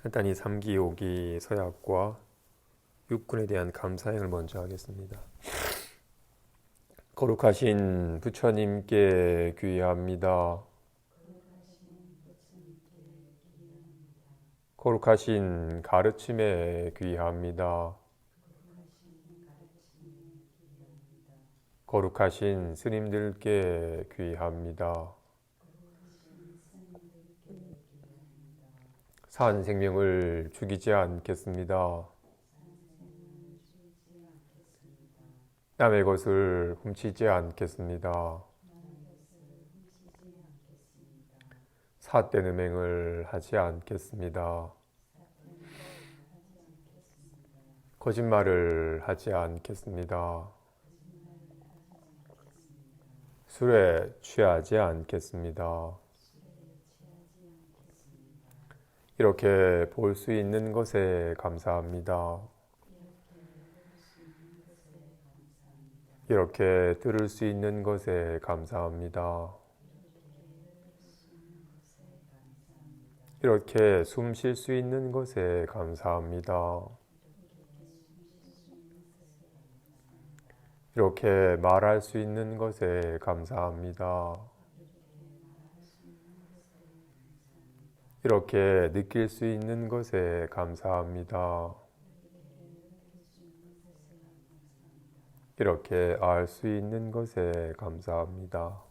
간단히 3기, 5기 서약과 육군에 대한 감사행을 먼저 하겠습니다. 거룩하신 부처님께 귀의합니다. 거룩하신 가르침에 귀의합니다. 거룩하신 스님들께 귀의합니다. 산 생명을 죽이지 않겠습니다. 남의 것을 훔치지 않겠습니다. 삿된 음행을 하지 않겠습니다. 거짓말을 하지 않겠습니다. 술에 취하지 않겠습니다. 이렇게 볼 수 있는 것에 감사합니다. 이렇게 들을 수 있는 것에 감사합니다. 이렇게 숨 쉴 수 있는 것에 감사합니다. 이렇게 말할 수 있는 것에 감사합니다. 이렇게 느낄 수 있는 것에 감사합니다. 이렇게 알 수 있는 것에 감사합니다.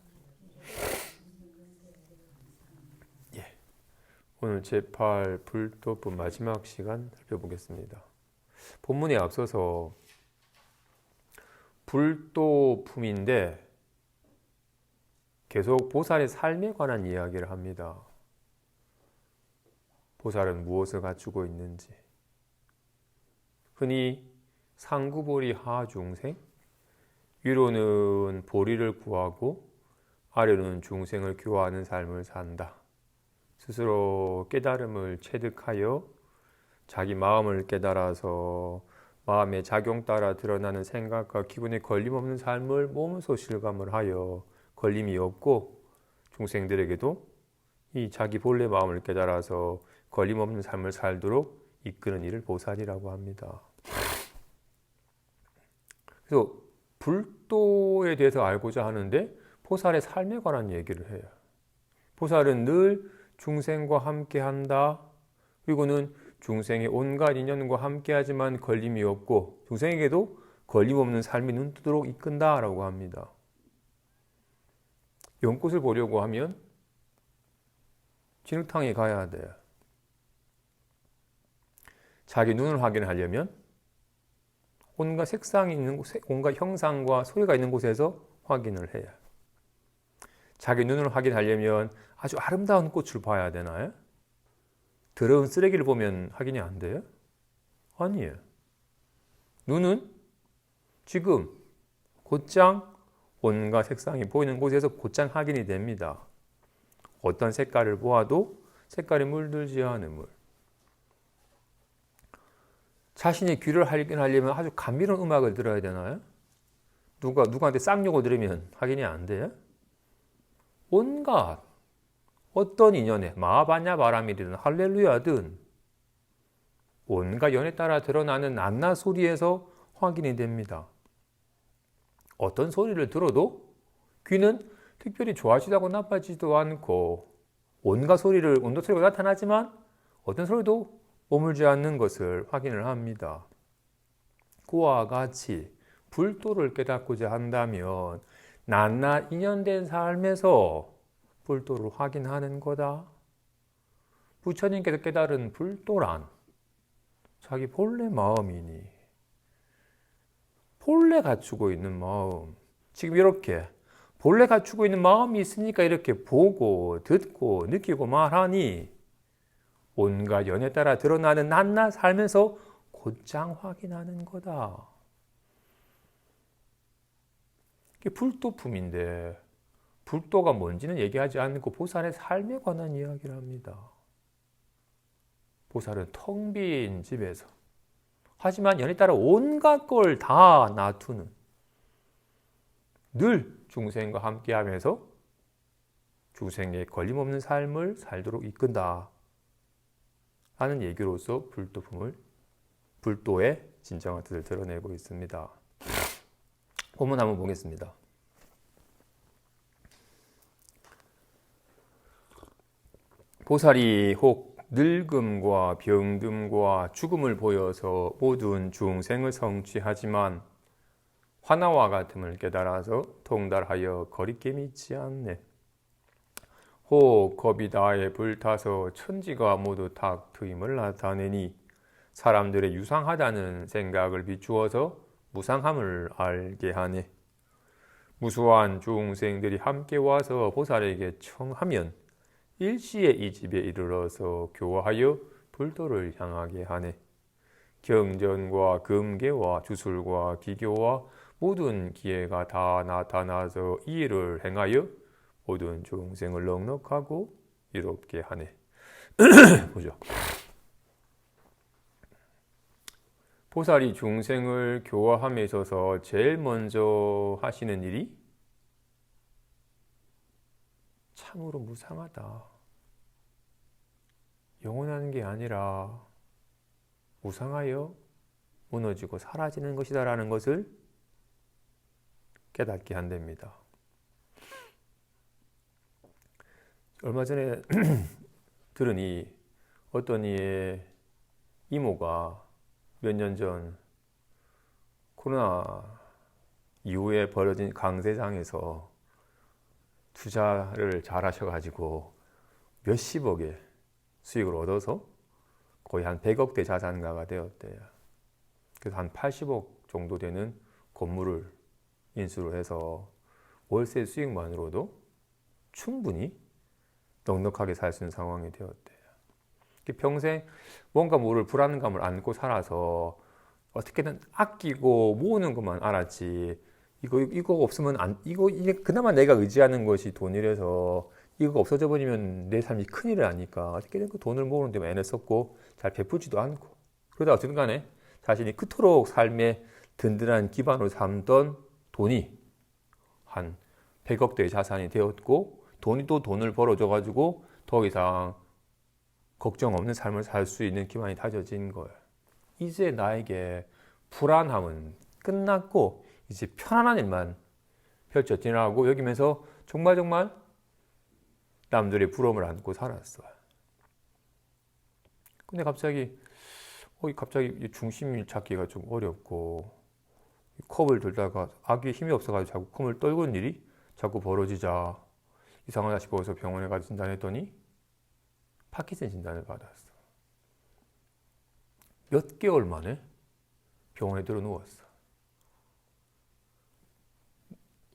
오늘 제8 불도품 마지막 시간 살펴보겠습니다. 본문에 앞서서 불도품인데 계속 보살의 삶에 관한 이야기를 합니다. 보살은 무엇을 갖추고 있는지, 흔히 상구보리 하중생, 위로는 보리를 구하고 아래로는 중생을 교화하는 삶을 산다. 스스로 깨달음을 체득하여 자기 마음을 깨달아서 마음의 작용 따라 드러나는 생각과 기분에 걸림없는 삶을 몸소 실감을 하여 걸림이 없고 중생들에게도 이 자기 본래 마음을 깨달아서 걸림없는 삶을 살도록 이끄는 이를 보살이라고 합니다. 그래서 불도에 대해서 알고자 하는데 보살의 삶에 관한 얘기를 해요. 보살은 늘 중생과 함께한다. 그리고는 중생의 온갖 인연과 함께하지만 걸림이 없고 중생에게도 걸림없는 삶이 눈뜨도록 이끈다라고 합니다. 연꽃을 보려고 하면 진흙탕에 가야 돼요. 자기 눈을 확인하려면 온갖 색상이 있는 곳, 온갖 형상과 소리가 있는 곳에서 확인을 해요. 자기 눈을 확인하려면 아주 아름다운 꽃을 봐야 되나요? 더러운 쓰레기를 보면 확인이 안 돼요? 아니에요. 눈은 지금 곧장 온갖 색상이 보이는 곳에서 곧장 확인이 됩니다. 어떤 색깔을 보아도 색깔이 물들지 않음을. 자신의 귀를 확인하려면 아주 감미로운 음악을 들어야 되나요? 누구한테 쌍욕을 들으면 확인이 안 돼요? 온갖 어떤 인연에 마하바냐 바람이든 할렐루야든 온갖 연에 따라 드러나는 낱낱 소리에서 확인이 됩니다. 어떤 소리를 들어도 귀는 특별히 좋아지지도 나빠지지도 않고 온갖 소리가 나타나지만 어떤 소리도 머물지 않는 것을 확인을 합니다. 그와 같이 불도를 깨닫고자 한다면 낱낱 인연된 삶에서 불도를 확인하는 거다. 부처님께서 깨달은 불도란 자기 본래 마음이니 본래 갖추고 있는 마음, 지금 이렇게 본래 갖추고 있는 마음이 있으니까 이렇게 보고 듣고 느끼고 말하니 온갖 연에 따라 드러나는 낱낱 삶에서 곧장 확인하는 거다. 이게 불도품인데 불도가 뭔지는 얘기하지 않고 보살의 삶에 관한 이야기를 합니다. 보살은 텅 빈 집에서 하지만 연에 따라 온갖 걸 다 놔두는 늘 중생과 함께하면서 중생의 걸림없는 삶을 살도록 이끈다. 라는 얘기로서 불도의 진정한 뜻을 드러내고 있습니다. 본문 한번 보겠습니다. 보살이 혹 늙음과 병듦과 죽음을 보여서 모든 중생을 성취하지만 화나와 같음을 깨달아서 통달하여 거리낌이 있지 않네. 혹 겁이 다에 불타서 천지가 모두 탁 트임을 나타내니 사람들의 유상하다는 생각을 비추어서 무상함을 알게 하네. 무수한 중생들이 함께 와서 보살에게 청하면 일시에 이 집에 이르러서 교화하여 불도를 향하게 하네. 경전과 금계와 주술과 기교와 모든 기회가 다 나타나서 이 일을 행하여 모든 중생을 넉넉하고 이롭게 하네. 보죠. 보살이 중생을 교화함에 있어서 제일 먼저 하시는 일이 참으로 무상하다. 영원한 게 아니라 무상하여 무너지고 사라지는 것이다라는 것을 깨닫게 한답니다. 얼마 전에 들으니 어떤 이의 이모가 몇 년 전 코로나 이후에 벌어진 강세장에서 투자를 잘 하셔가지고 몇십억의 수익을 얻어서 거의 한 100억대 자산가가 되었대요. 그래서 한 80억 정도 되는 건물을 인수를 해서 월세 수익만으로도 충분히 넉넉하게 살 수 있는 상황이 되었대요. 평생 뭔가 모를 불안감을 안고 살아서 어떻게든 아끼고 모으는 것만 알았지. 이거 없으면 이게 그나마 내가 의지하는 것이 돈이라서 이거 없어져 버리면 내 삶이 큰일을 아니까 어떻게든 그 돈을 모으는 데만 애를 썼고 잘 베푸지도 않고 그러다 어쨌든 간에 자신이 그토록 삶의 든든한 기반으로 삼던 돈이 한 100억대의 자산이 되었고 돈이 또 돈을 벌어줘 가지고 더 이상 걱정 없는 삶을 살 수 있는 기반이 다져진 거예요. 이제 나에게 불안함은 끝났고 이제 편안한 일만 펼쳐 지나가고 여기면서 정말 남들의 부러움을 안고 살았어요. 근데 갑자기 중심 잡기가 좀 어렵고 컵을 들다가 악이 힘이 없어가지고 자꾸 컵을 떨구는 일이 자꾸 벌어지자 이상하다 싶어서 병원에 가서 진단했더니 파킨슨 진단을 받았어. 몇 개월 만에 병원에 들어 누웠어.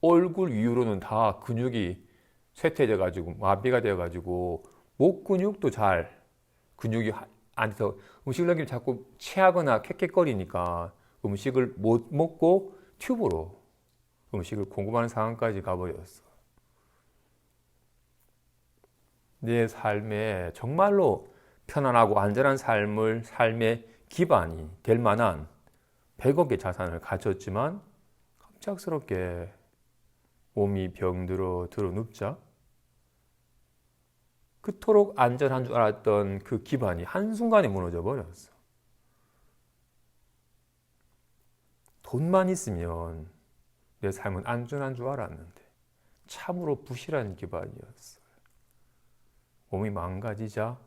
얼굴 위로는 다 근육이 쇠퇴돼가지고 마비가 돼가지고 목 근육도 잘 근육이 안 돼서 음식을 넘기면 자꾸 체하거나 캑캑거리니까 음식을 못 먹고 튜브로 음식을 공급하는 상황까지 가버렸어. 내 삶에 정말로 편안하고 안전한 삶의 기반이 될 만한 100억의 자산을 가졌지만 갑작스럽게 몸이 병들어 눕자 그토록 안전한 줄 알았던 그 기반이 한순간에 무너져 버렸어. 돈만 있으면 내 삶은 안전한 줄 알았는데 참으로 부실한 기반이었어. 몸이 망가지자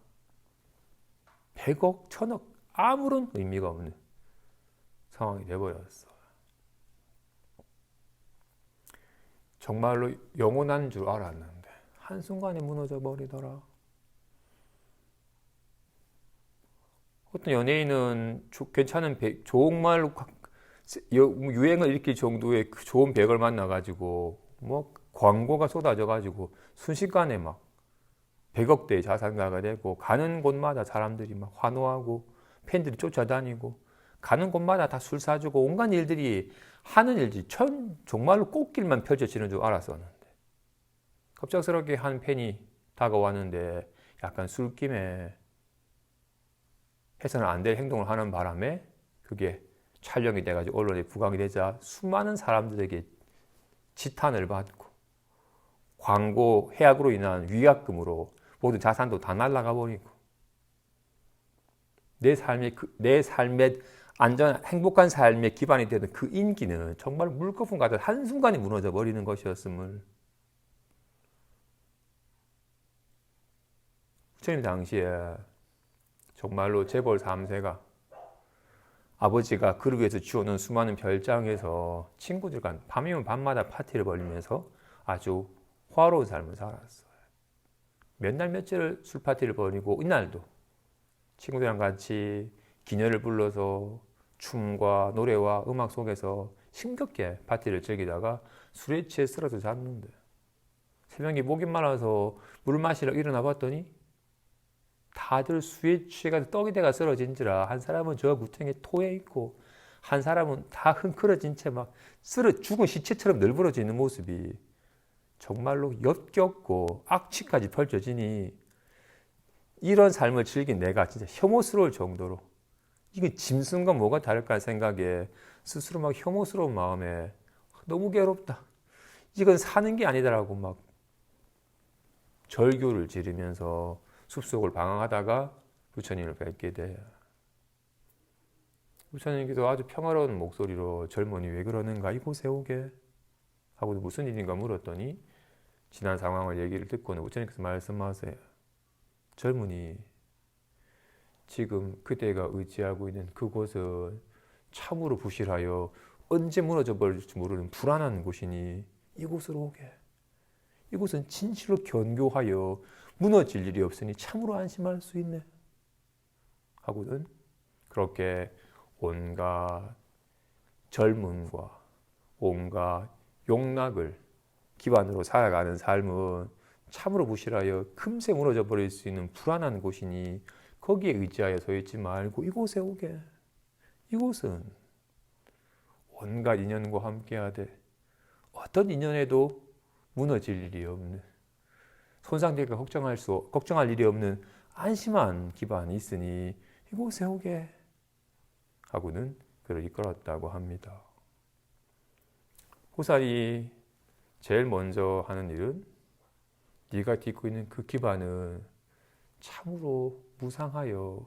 100억, 1000억 아무런 의미가 없는 상황이 돼버렸어. 정말로 영원한 줄 알았는데 한순간에 무너져 버리더라. 어떤 연예인은 괜찮은 정말 유행을 일으킬 정도의 좋은 배우를 만나가지고 뭐 광고가 쏟아져가지고 순식간에 막 100억대의 자산가가 되고 가는 곳마다 사람들이 막 환호하고 팬들이 쫓아다니고 가는 곳마다 다 술 사주고 온갖 일들이 하는 일들이 정말로 꽃길만 펼쳐지는 줄 알았었는데 갑작스럽게 한 팬이 다가왔는데 약간 술김에 해서는 안 될 행동을 하는 바람에 그게 촬영이 돼가지고 언론에 부각이 되자 수많은 사람들에게 지탄을 받고 광고 해약으로 인한 위약금으로 모든 자산도 다 날아가 버리고 내 삶의 안전한 행복한 삶의 기반이 되는 그 인기는 정말 물거품 같은 한순간에 무너져 버리는 것이었음을 부처님 당시에 정말로 재벌 3세가 아버지가 그를 위해서 지어놓은 수많은 별장에서 친구들과 밤이면 밤마다 파티를 벌이면서 아주 화로운 삶을 살았어요. 몇 날 며칠을 술 파티를 벌이고 이날도 친구들이랑 같이 기녀를 불러서 춤과 노래와 음악 속에서 힘겹게 파티를 즐기다가 술에 취해 쓰러져 잤는데 새벽에 목이 말라서 물 마시러 일어나 봤더니 다들 술에 취해가 떡이 돼가 쓰러진지라 한 사람은 저 구덩이에 토해 있고 한 사람은 다 흥크러진 채 막 죽은 시체처럼 널브러져 있는 모습이 정말로 역겹고 악취까지 펼쳐지니 이런 삶을 즐긴 내가 진짜 혐오스러울 정도로 이건 짐승과 뭐가 다를까 생각에 스스로 막 혐오스러운 마음에 너무 괴롭다. 이건 사는 게 아니다라고 막 절규를 지르면서 숲속을 방황하다가 부처님을 뵙게 돼. 부처님께서 아주 평화로운 목소리로 젊은이 왜 그러는가 이곳에 오게 하고 무슨 일인가 물었더니 지난 상황을 얘기를 듣고는 부처님께서 말씀하세요. 젊은이 지금 그대가 의지하고 있는 그곳은 참으로 부실하여 언제 무너져 버릴지 모르는 불안한 곳이니 이곳으로 오게. 이곳은 진실로 견고하여 무너질 일이 없으니 참으로 안심할 수 있네. 하고는 그렇게 온갖 젊음과 온갖 욕락을 기반으로 살아가는 삶은 참으로 부실하여 금세 무너져 버릴 수 있는 불안한 곳이니 거기에 의지하여 서 있지 말고 이곳에 오게. 이곳은 온갖 인연과 함께하되 어떤 인연에도 무너질 일이 없는 손상될까 걱정할 일이 없는 안심한 기반이 있으니 이곳에 오게 하고는 그를 이끌었다고 합니다. 호살이 제일 먼저 하는 일은 네가 딛고 있는 그 기반은 참으로 무상하여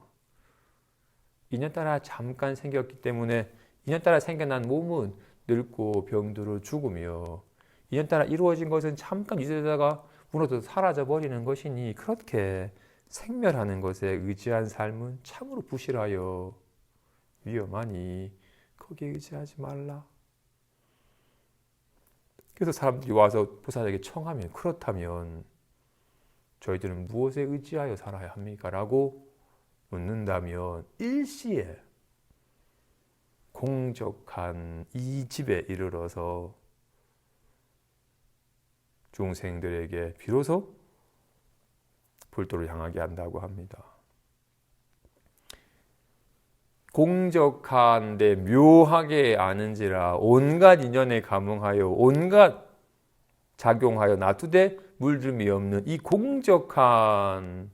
인연따라 잠깐 생겼기 때문에 인연따라 생겨난 몸은 늙고 병들어 죽으며 인연따라 이루어진 것은 잠깐 유지되다가 무너져 사라져버리는 것이니 그렇게 생멸하는 것에 의지한 삶은 참으로 부실하여 위험하니 거기에 의지하지 말라. 그래서 사람들이 와서 보살에게 청하면 그렇다면 저희들은 무엇에 의지하여 살아야 합니까? 라고 묻는다면 일시에 공적한 이 집에 이르러서 중생들에게 비로소 불도를 향하게 한다고 합니다. 공적한데 묘하게 아는지라 온갖 인연에 감응하여 온갖 작용하여 놔두되 물들미 없는 이 공적한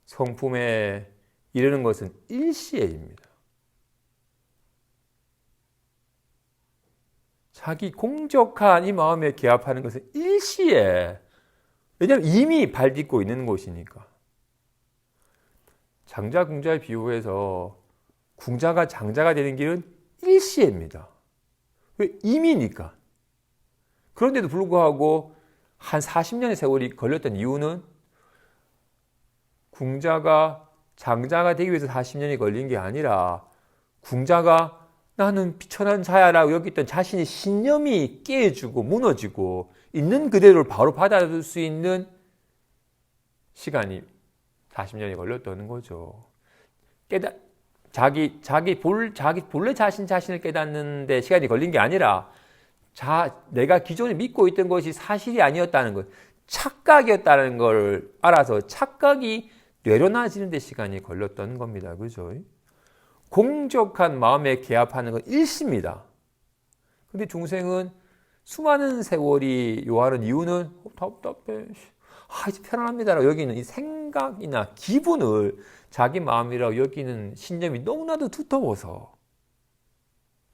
성품에 이르는 것은 일시에입니다. 자기 공적한 이 마음에 개합하는 것은 일시에, 왜냐하면 이미 발 딛고 있는 곳이니까. 장자 궁자에 비유해서 궁자가 장자가 되는 길은 일시입니다. 왜? 임이니까. 그런데도 불구하고 한 40년의 세월이 걸렸던 이유는 궁자가 장자가 되기 위해서 40년이 걸린 게 아니라 궁자가 나는 비천한 자야라고 여겼던 자신의 신념이 깨지고 무너지고 있는 그대로를 바로 받아들일 수 있는 시간이 40년이 걸렸다는 거죠. 자기 본래 자신을 깨닫는데 시간이 걸린 게 아니라 내가 기존에 믿고 있던 것이 사실이 아니었다는 것, 착각이었다는 걸 알아서 착각이 내려놔지는 데 시간이 걸렸던 겁니다. 그죠? 공적한 마음에 개합하는 건 일시입니다. 근데 중생은 수많은 세월이 요하는 이유는 답답해. 이제 편안합니다라고 여기는 이 생각이나 기분을 자기 마음이라고 여기는 신념이 너무나도 두터워서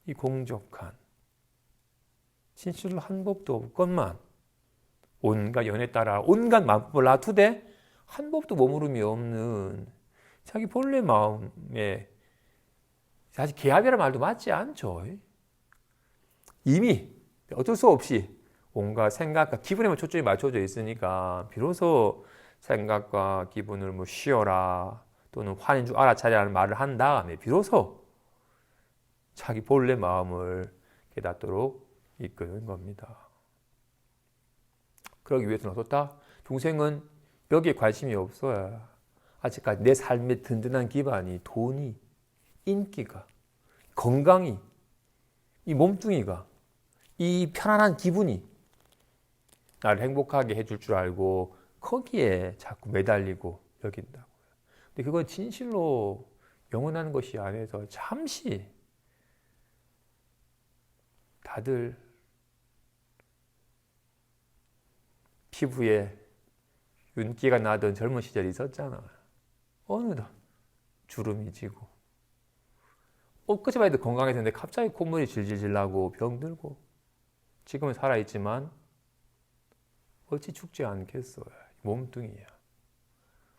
이 공적한 진실로 한 법도 없건만 온갖 연에 따라 온갖 만법을 놔두되 한 법도 머무름이 없는 자기 본래 마음에 사실 계합이라는 말도 맞지 않죠. 이미 어쩔 수 없이 온갖 생각과 기분에만 초점이 맞춰져 있으니까 비로소 생각과 기분을 뭐 쉬어라 또는 화낸 줄 알아차리라는 말을 한 다음에 비로소 자기 본래 마음을 깨닫도록 이끄는 겁니다. 그러기 위해서는 어떻다? 중생은 여기에 관심이 없어야 아직까지 내 삶의 든든한 기반이 돈이, 인기가, 건강이, 이 몸뚱이가, 이 편안한 기분이 나를 행복하게 해줄 줄 알고 거기에 자꾸 매달리고 여긴다고요. 근데 그건 진실로 영원한 것이 아니라서 잠시 다들 피부에 윤기가 나던 젊은 시절이 있었잖아. 어느덧 주름이 지고 엊그제만 해도 건강했는데 갑자기 콧물이 질질질 나고 병들고 지금은 살아있지만 어찌 죽지 않겠어요. 몸뚱이야.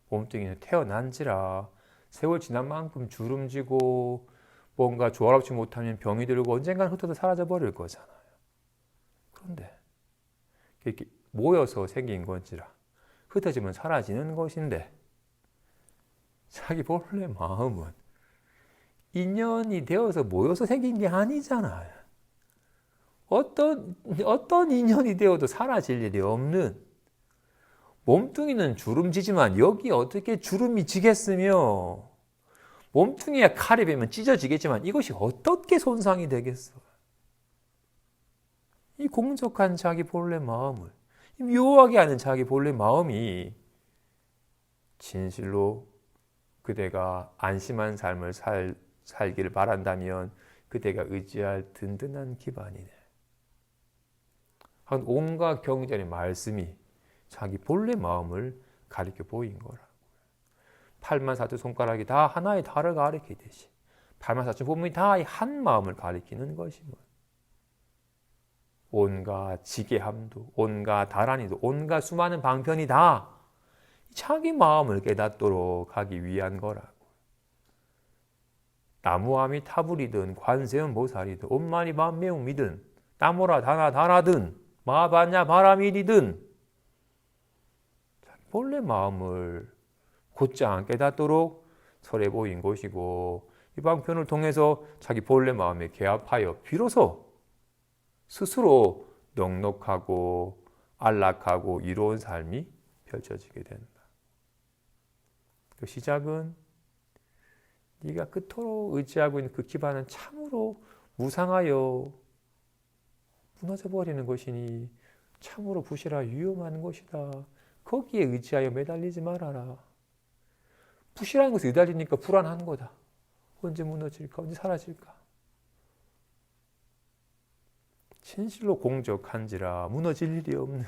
몸뚱이는 태어난지라 세월 지난 만큼 주름지고 뭔가 조화롭지 못하면 병이 들고 언젠가는 흩어져 사라져버릴 거잖아요. 그런데 이렇게 모여서 생긴 건지라 흩어지면 사라지는 것인데 자기 본래 마음은 인연이 되어서 모여서 생긴 게 아니잖아요. 어떤 인연이 되어도 사라질 일이 없는 몸뚱이는 주름지지만 여기 어떻게 주름이 지겠으며 몸뚱이에 칼이 베면 찢어지겠지만 이것이 어떻게 손상이 되겠어? 이 공적한 자기 본래 마음을 묘하게 하는 자기 본래 마음이 진실로 그대가 안심한 삶을 살기를 바란다면 그대가 의지할 든든한 기반이네. 온갖 경전의 말씀이 자기 본래 마음을 가리켜 보인 거라고요. 84두 손가락이 다 하나의 달을 가리키듯이 84주 부분이 다 한 마음을 가리키는 것임을 온갖 지게함도 온갖 다란이도 온갖 수많은 방편이 다 자기 마음을 깨닫도록 하기 위한 거라고. 나무아미 타불이든 관세음 보살이든 온만이 만매웅미든 나무라 다나 다라든 마바냐 바라밀이든 본래 마음을 곧장 깨닫도록 설해 보인 것이고 이 방편을 통해서 자기 본래 마음에 개합하여 비로소 스스로 넉넉하고 안락하고 이로운 삶이 펼쳐지게 된다. 그 시작은 네가 그토록 의지하고 있는 그 기반은 참으로 무상하여 무너져 버리는 것이니 참으로 부실하 위험한 것이다. 거기에 의지하여 매달리지 말아라. 부실한 것에 매달리니까 불안한 거다. 언제 무너질까? 언제 사라질까? 진실로 공적한지라 무너질 일이 없는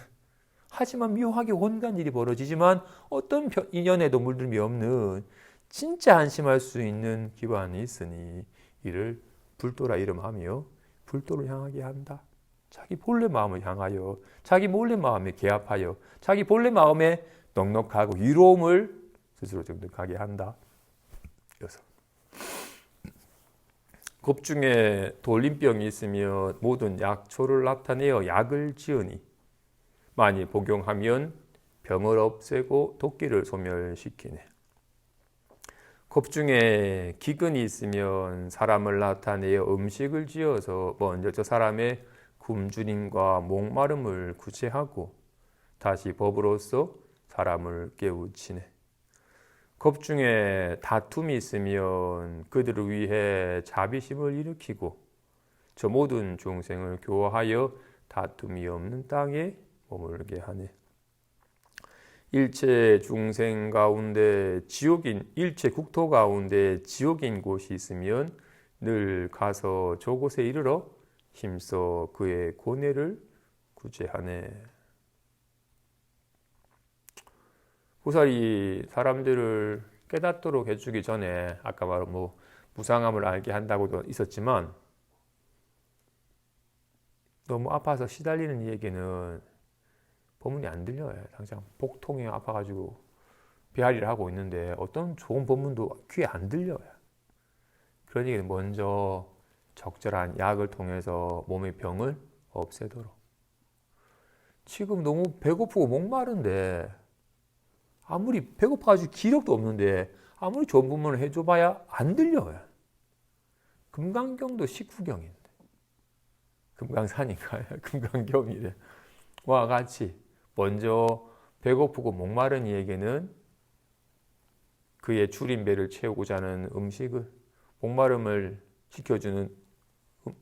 하지만 묘하게 온갖 일이 벌어지지만 어떤 인연에도 물들미 없는 진짜 안심할 수 있는 기반이 있으니 이를 불도라 이름하며 불도를 향하게 한다. 자기 본래 마음을 향하여 자기 본래 마음에 개합하여 자기 본래 마음에 넉넉하고 이로움을 스스로 정득하게 한다. 그래서 겁중에 돌림병이 있으면 모든 약초를 나타내어 약을 지으니 많이 복용하면 병을 없애고 독기를 소멸시키네. 겁중에 기근이 있으면 사람을 나타내어 음식을 지어서 먼저 저 사람의 굶주림과 목마름을 구제하고 다시 법으로서 사람을 깨우치네. 겁중에 다툼이 있으면 그들을 위해 자비심을 일으키고 저 모든 중생을 교화하여 다툼이 없는 땅에 머물게 하네. 일체 중생 가운데 일체 국토 가운데 지옥인 곳이 있으면 늘 가서 저곳에 이르러 힘써 그의 고뇌를 구제하네. 보살이 사람들을 깨닫도록 해주기 전에 아까 말한 무상함을 알게 한다고도 있었지만 너무 아파서 시달리는 얘기는 법문이 안 들려요. 당장 복통이 아파가지고 배앓이를 하고 있는데 어떤 좋은 법문도 귀에 안 들려요. 그러니 먼저 적절한 약을 통해서 몸의 병을 없애도록. 지금 너무 배고프고 목마른데 아무리 배고파가지고 기력도 없는데 아무리 좋은 법문을 해줘봐야 안 들려요. 금강경도 식후경인데 금강산인가요? 금강경이래. 와 같이 먼저 배고프고 목마른 이에게는 그의 줄인 배를 채우고자 하는 음식을, 목마름을 식혀주는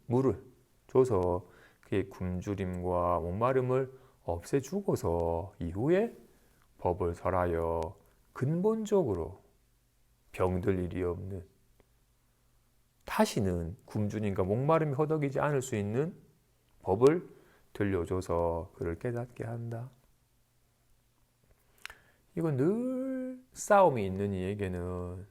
물을 줘서 그의 굶주림과 목마름을 없애주고서 이후에 법을 설하여 근본적으로 병들 일이 없는, 다시는 굶주림과 목마름이 허덕이지 않을 수 있는 법을 들려줘서 그를 깨닫게 한다. 이건 늘 싸움이 있는 이에게는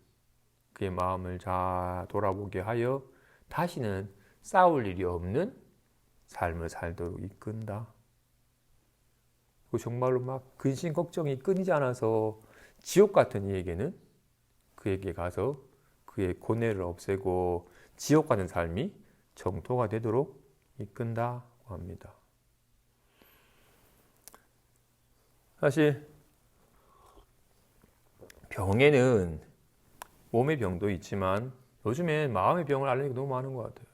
그의 마음을 잘 돌아보게 하여 다시는 싸울 일이 없는 삶을 살도록 이끈다. 그리고 정말로 막 근심 걱정이 끊이지 않아서 지옥 같은 이에게는 그에게 가서 그의 고뇌를 없애고 지옥 같은 삶이 정토가 되도록 이끈다고 합니다. 사실 병에는 몸의 병도 있지만 요즘엔 마음의 병을 앓는 게 너무 많은 것 같아요.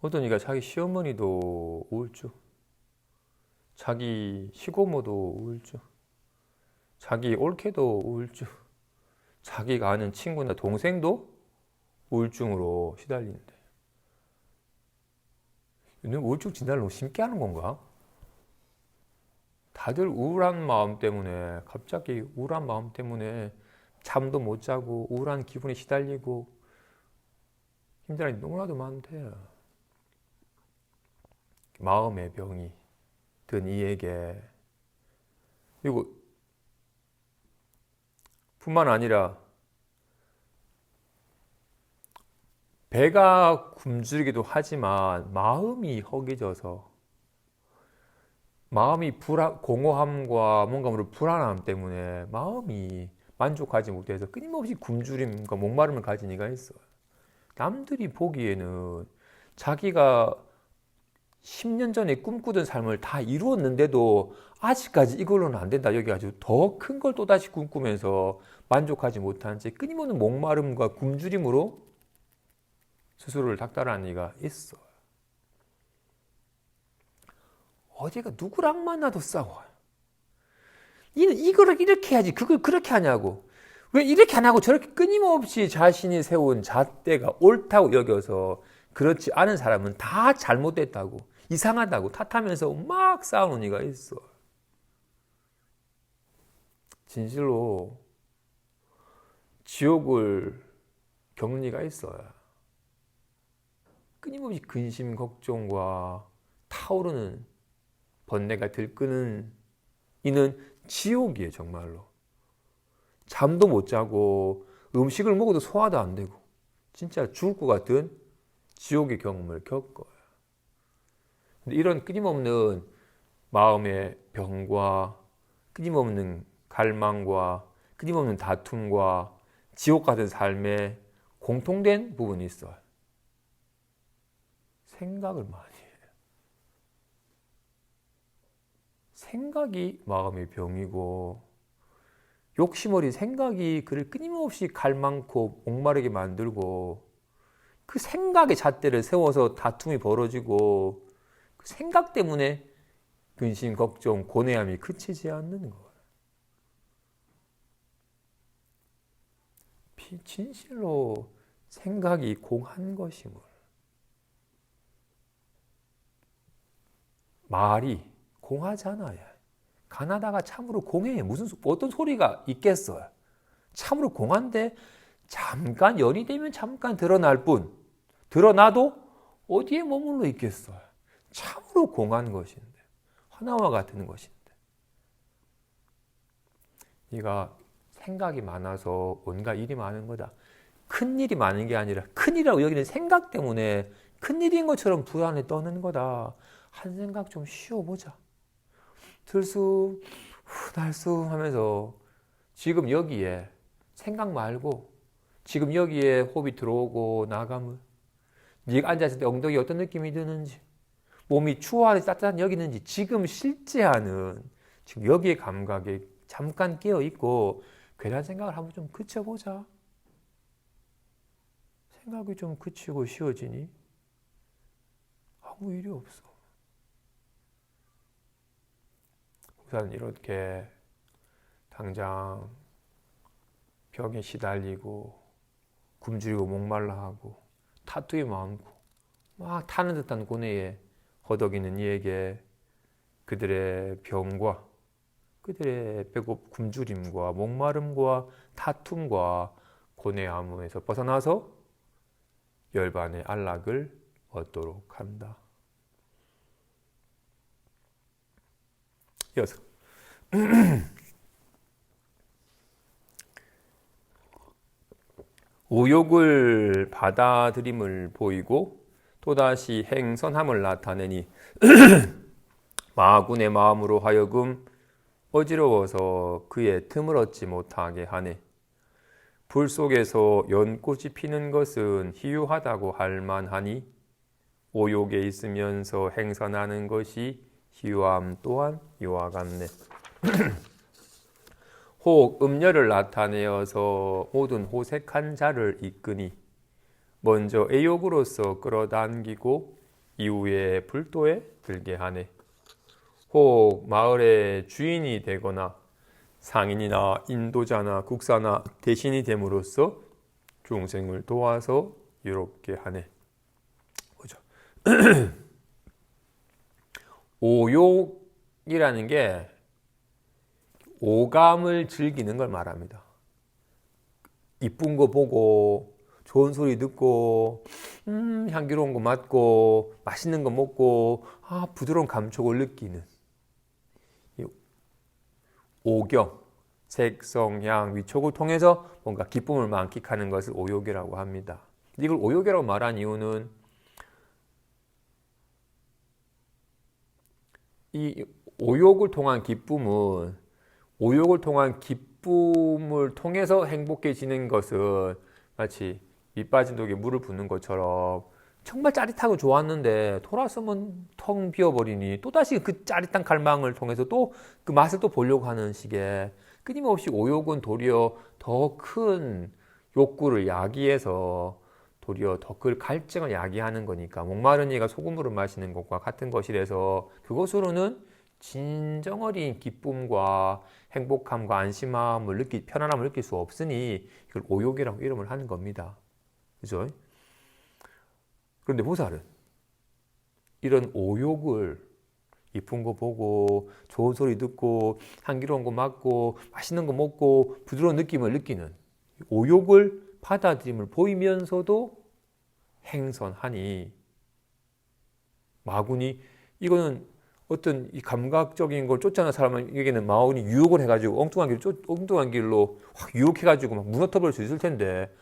어떤 이가 자기 시어머니도 우울증, 자기 시고모도 우울증, 자기 올케도 우울증, 자기가 아는 친구나 동생도 우울증으로 시달리는데, 요즘 우울증 진단을 너무 심게 하는 건가? 다들 우울한 마음 때문에, 갑자기 우울한 마음 때문에 잠도 못 자고 우울한 기분에 시달리고 힘든 일이 너무나도 많대요. 마음의 병이 든 이에게, 그리고 뿐만 아니라 배가 굶주리기도 하지만 마음이 허기져서, 마음이 공허함과 뭔가 모를 불안함 때문에 마음이 만족하지 못해서 끊임없이 굶주림과 목마름을 가진 이가 있어요. 남들이 보기에는 자기가 10년 전에 꿈꾸던 삶을 다 이루었는데도 아직까지 이걸로는 안 된다 여기가지고 더 큰 걸 또다시 꿈꾸면서 만족하지 못한 채 끊임없는 목마름과 굶주림으로 스스로를 닥달하는 이가 있어요. 어디가 누구랑 만나도 싸워요. 이는 이거를 이렇게 해야지 그걸 그렇게 하냐고, 왜 이렇게 안 하고 저렇게 끊임없이 자신이 세운 잣대가 옳다고 여겨서 그렇지 않은 사람은 다 잘못됐다고, 이상하다고 탓하면서 막 싸우는 이가 있어. 진실로 지옥을 겪는 이가 있어요. 끊임없이 근심 걱정과 타오르는 번뇌가 들끄는 이는 지옥이에요. 정말로 잠도 못 자고 음식을 먹어도 소화도 안 되고 진짜 죽을 것 같은 지옥의 경험을 겪어요. 근데 이런 끊임없는 마음의 병과 끊임없는 갈망과 끊임없는 다툼과 지옥 같은 삶에 공통된 부분이 있어요. 생각을 많이 해요. 생각이 마음의 병이고, 욕심 어린 생각이 그를 끊임없이 갈망고 목마르게 만들고, 그 생각의 잣대를 세워서 다툼이 벌어지고, 그 생각 때문에 근심, 걱정, 고뇌함이 그치지 않는 거예요. 진실로 생각이 공한 것임을, 말이 공하잖아요. 가나다가 참으로 공해요. 어떤 소리가 있겠어요. 참으로 공한데 잠깐 연이 되면 잠깐 드러날 뿐, 드러나도 어디에 머물러 있겠어요. 참으로 공한 것인데, 하나와 같은 것인데, 네가 생각이 많아서 온갖 일이 많은 거다. 큰 일이 많은 게 아니라 큰일이라고 여기는 생각 때문에 큰일인 것처럼 불안에 떠는 거다. 한 생각 좀 쉬어보자. 들쑥 날쑤 하면서 지금 여기에 생각 말고 지금 여기에 호흡이 들어오고 나가면 네가 앉았을 때 엉덩이 어떤 느낌이 드는지 몸이 추워하는지 따뜻한 여기는지 지금 실제 하는 지금 여기의 감각에 잠깐 깨어있고 괜한 생각을 한번 좀 그쳐보자. 생각이 좀 그치고 쉬워지니 아무 일이 없어. 우선 이렇게 당장 병에 시달리고 굶주리고 목말라 하고 타투이 많고 막 타는 듯한 고뇌에 허덕이는 이에게 그들의 병과 그들의 배고 굶주림과 목마름과 타툼과 고뇌함에서 벗어나서 열반의 안락을 얻도록 한다. 이어서 오욕을 받아들임을 보이고 또다시 행선함을 나타내니 마군의 마음으로 하여금 어지러워서 그의 틈을 얻지 못하게 하네. 불 속에서 연꽃이 피는 것은 희유하다고 할 만하니 오욕에 있으면서 행선하는 것이 희유함 또한 이와 같네. 혹 음녀를 나타내어서 모든 호색한 자를 이끄니 먼저 애욕으로서 끌어당기고 이후에 불도에 들게 하네. 혹 마을의 주인이 되거나 상인이나 인도자나 국사나 대신이 됨으로써 중생을 도와서 유롭게 하네. 보죠. 오욕이라는 게 오감을 즐기는 걸 말합니다. 이쁜 거 보고 좋은 소리 듣고 향기로운 거 맡고 맛있는 거 먹고 부드러운 감촉을 느끼는 오경, 색, 향, 위촉을 통해서 뭔가 기쁨을 만끽하는 것을 오욕이라고 합니다. 이걸 오욕이라고 말한 이유는 이 오욕을 통한 기쁨은 오욕을 통한 기쁨을 통해서 행복해지는 것은 마치 밑 빠진 독에 물을 붓는 것처럼 정말 짜릿하고 좋았는데 돌아서면 텅 비어버리니 또다시 그 짜릿한 갈망을 통해서 또 그 맛을 또 보려고 하는 식의 끊임없이 오욕은 도리어 더 큰 욕구를 야기해서 도리어 더 큰 갈증을 야기하는 거니까 목마른 이가 소금물을 마시는 것과 같은 것이라서 그것으로는 진정 어린 기쁨과 행복함과 안심함을 편안함을 느낄 수 없으니 이걸 오욕이라고 이름을 하는 겁니다. 그죠? 그런데 보살은 이런 오욕을 이쁜 거 보고 좋은 소리 듣고 향기로운 거 맡고 맛있는 거 먹고 부드러운 느낌을 느끼는 오욕을 받아들임을 보이면서도 행선하니 마군이 이거는 어떤 이 감각적인 걸 쫓아가는 사람에게는 마군이 유혹을 해가지고 엉뚱한 길로 확 유혹해가지고 막 무너뜨릴 수 있을 텐데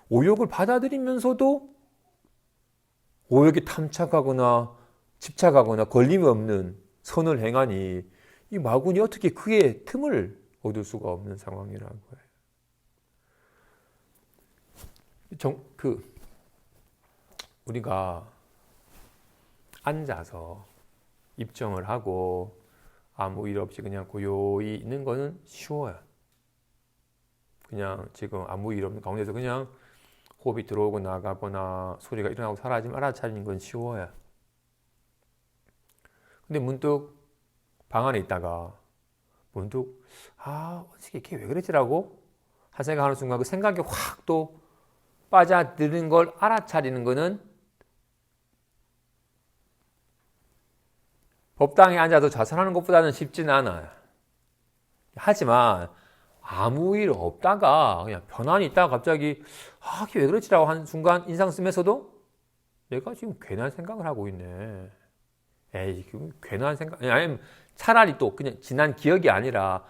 오욕을 받아들이면서도 오욕에 탐착하거나 집착하거나 걸림이 없는 선을 행하니 이 마군이 어떻게 그의 틈을 얻을 수가 없는 상황이라고 해요. 우리가 앉아서 입정을 하고 아무 일 없이 그냥 고요히 있는 거는 쉬워요. 그냥 지금 아무 일 없는 가운데서 그냥 호흡이 들어오고 나가거나 소리가 일어나고 사라지면 알아차리는 건 쉬워요. 근데 문득 방 안에 있다가 문득 어떻게 이게 왜 그랬지라고 한 생각하는 순간 그 생각이 확 또 빠져드는 걸 알아차리는 거는 법당에 앉아서 좌선하는 것보다는 쉽지는 않아요. 하지만 아무 일 없다가 그냥 편안히 있다가 갑자기 이게 왜 그랬지라고 하는 순간 인상 쓰면서도 내가 지금 괜한 생각을 하고 있네. 에이, 괜한 생각. 아니면 차라리 또 그냥 지난 기억이 아니라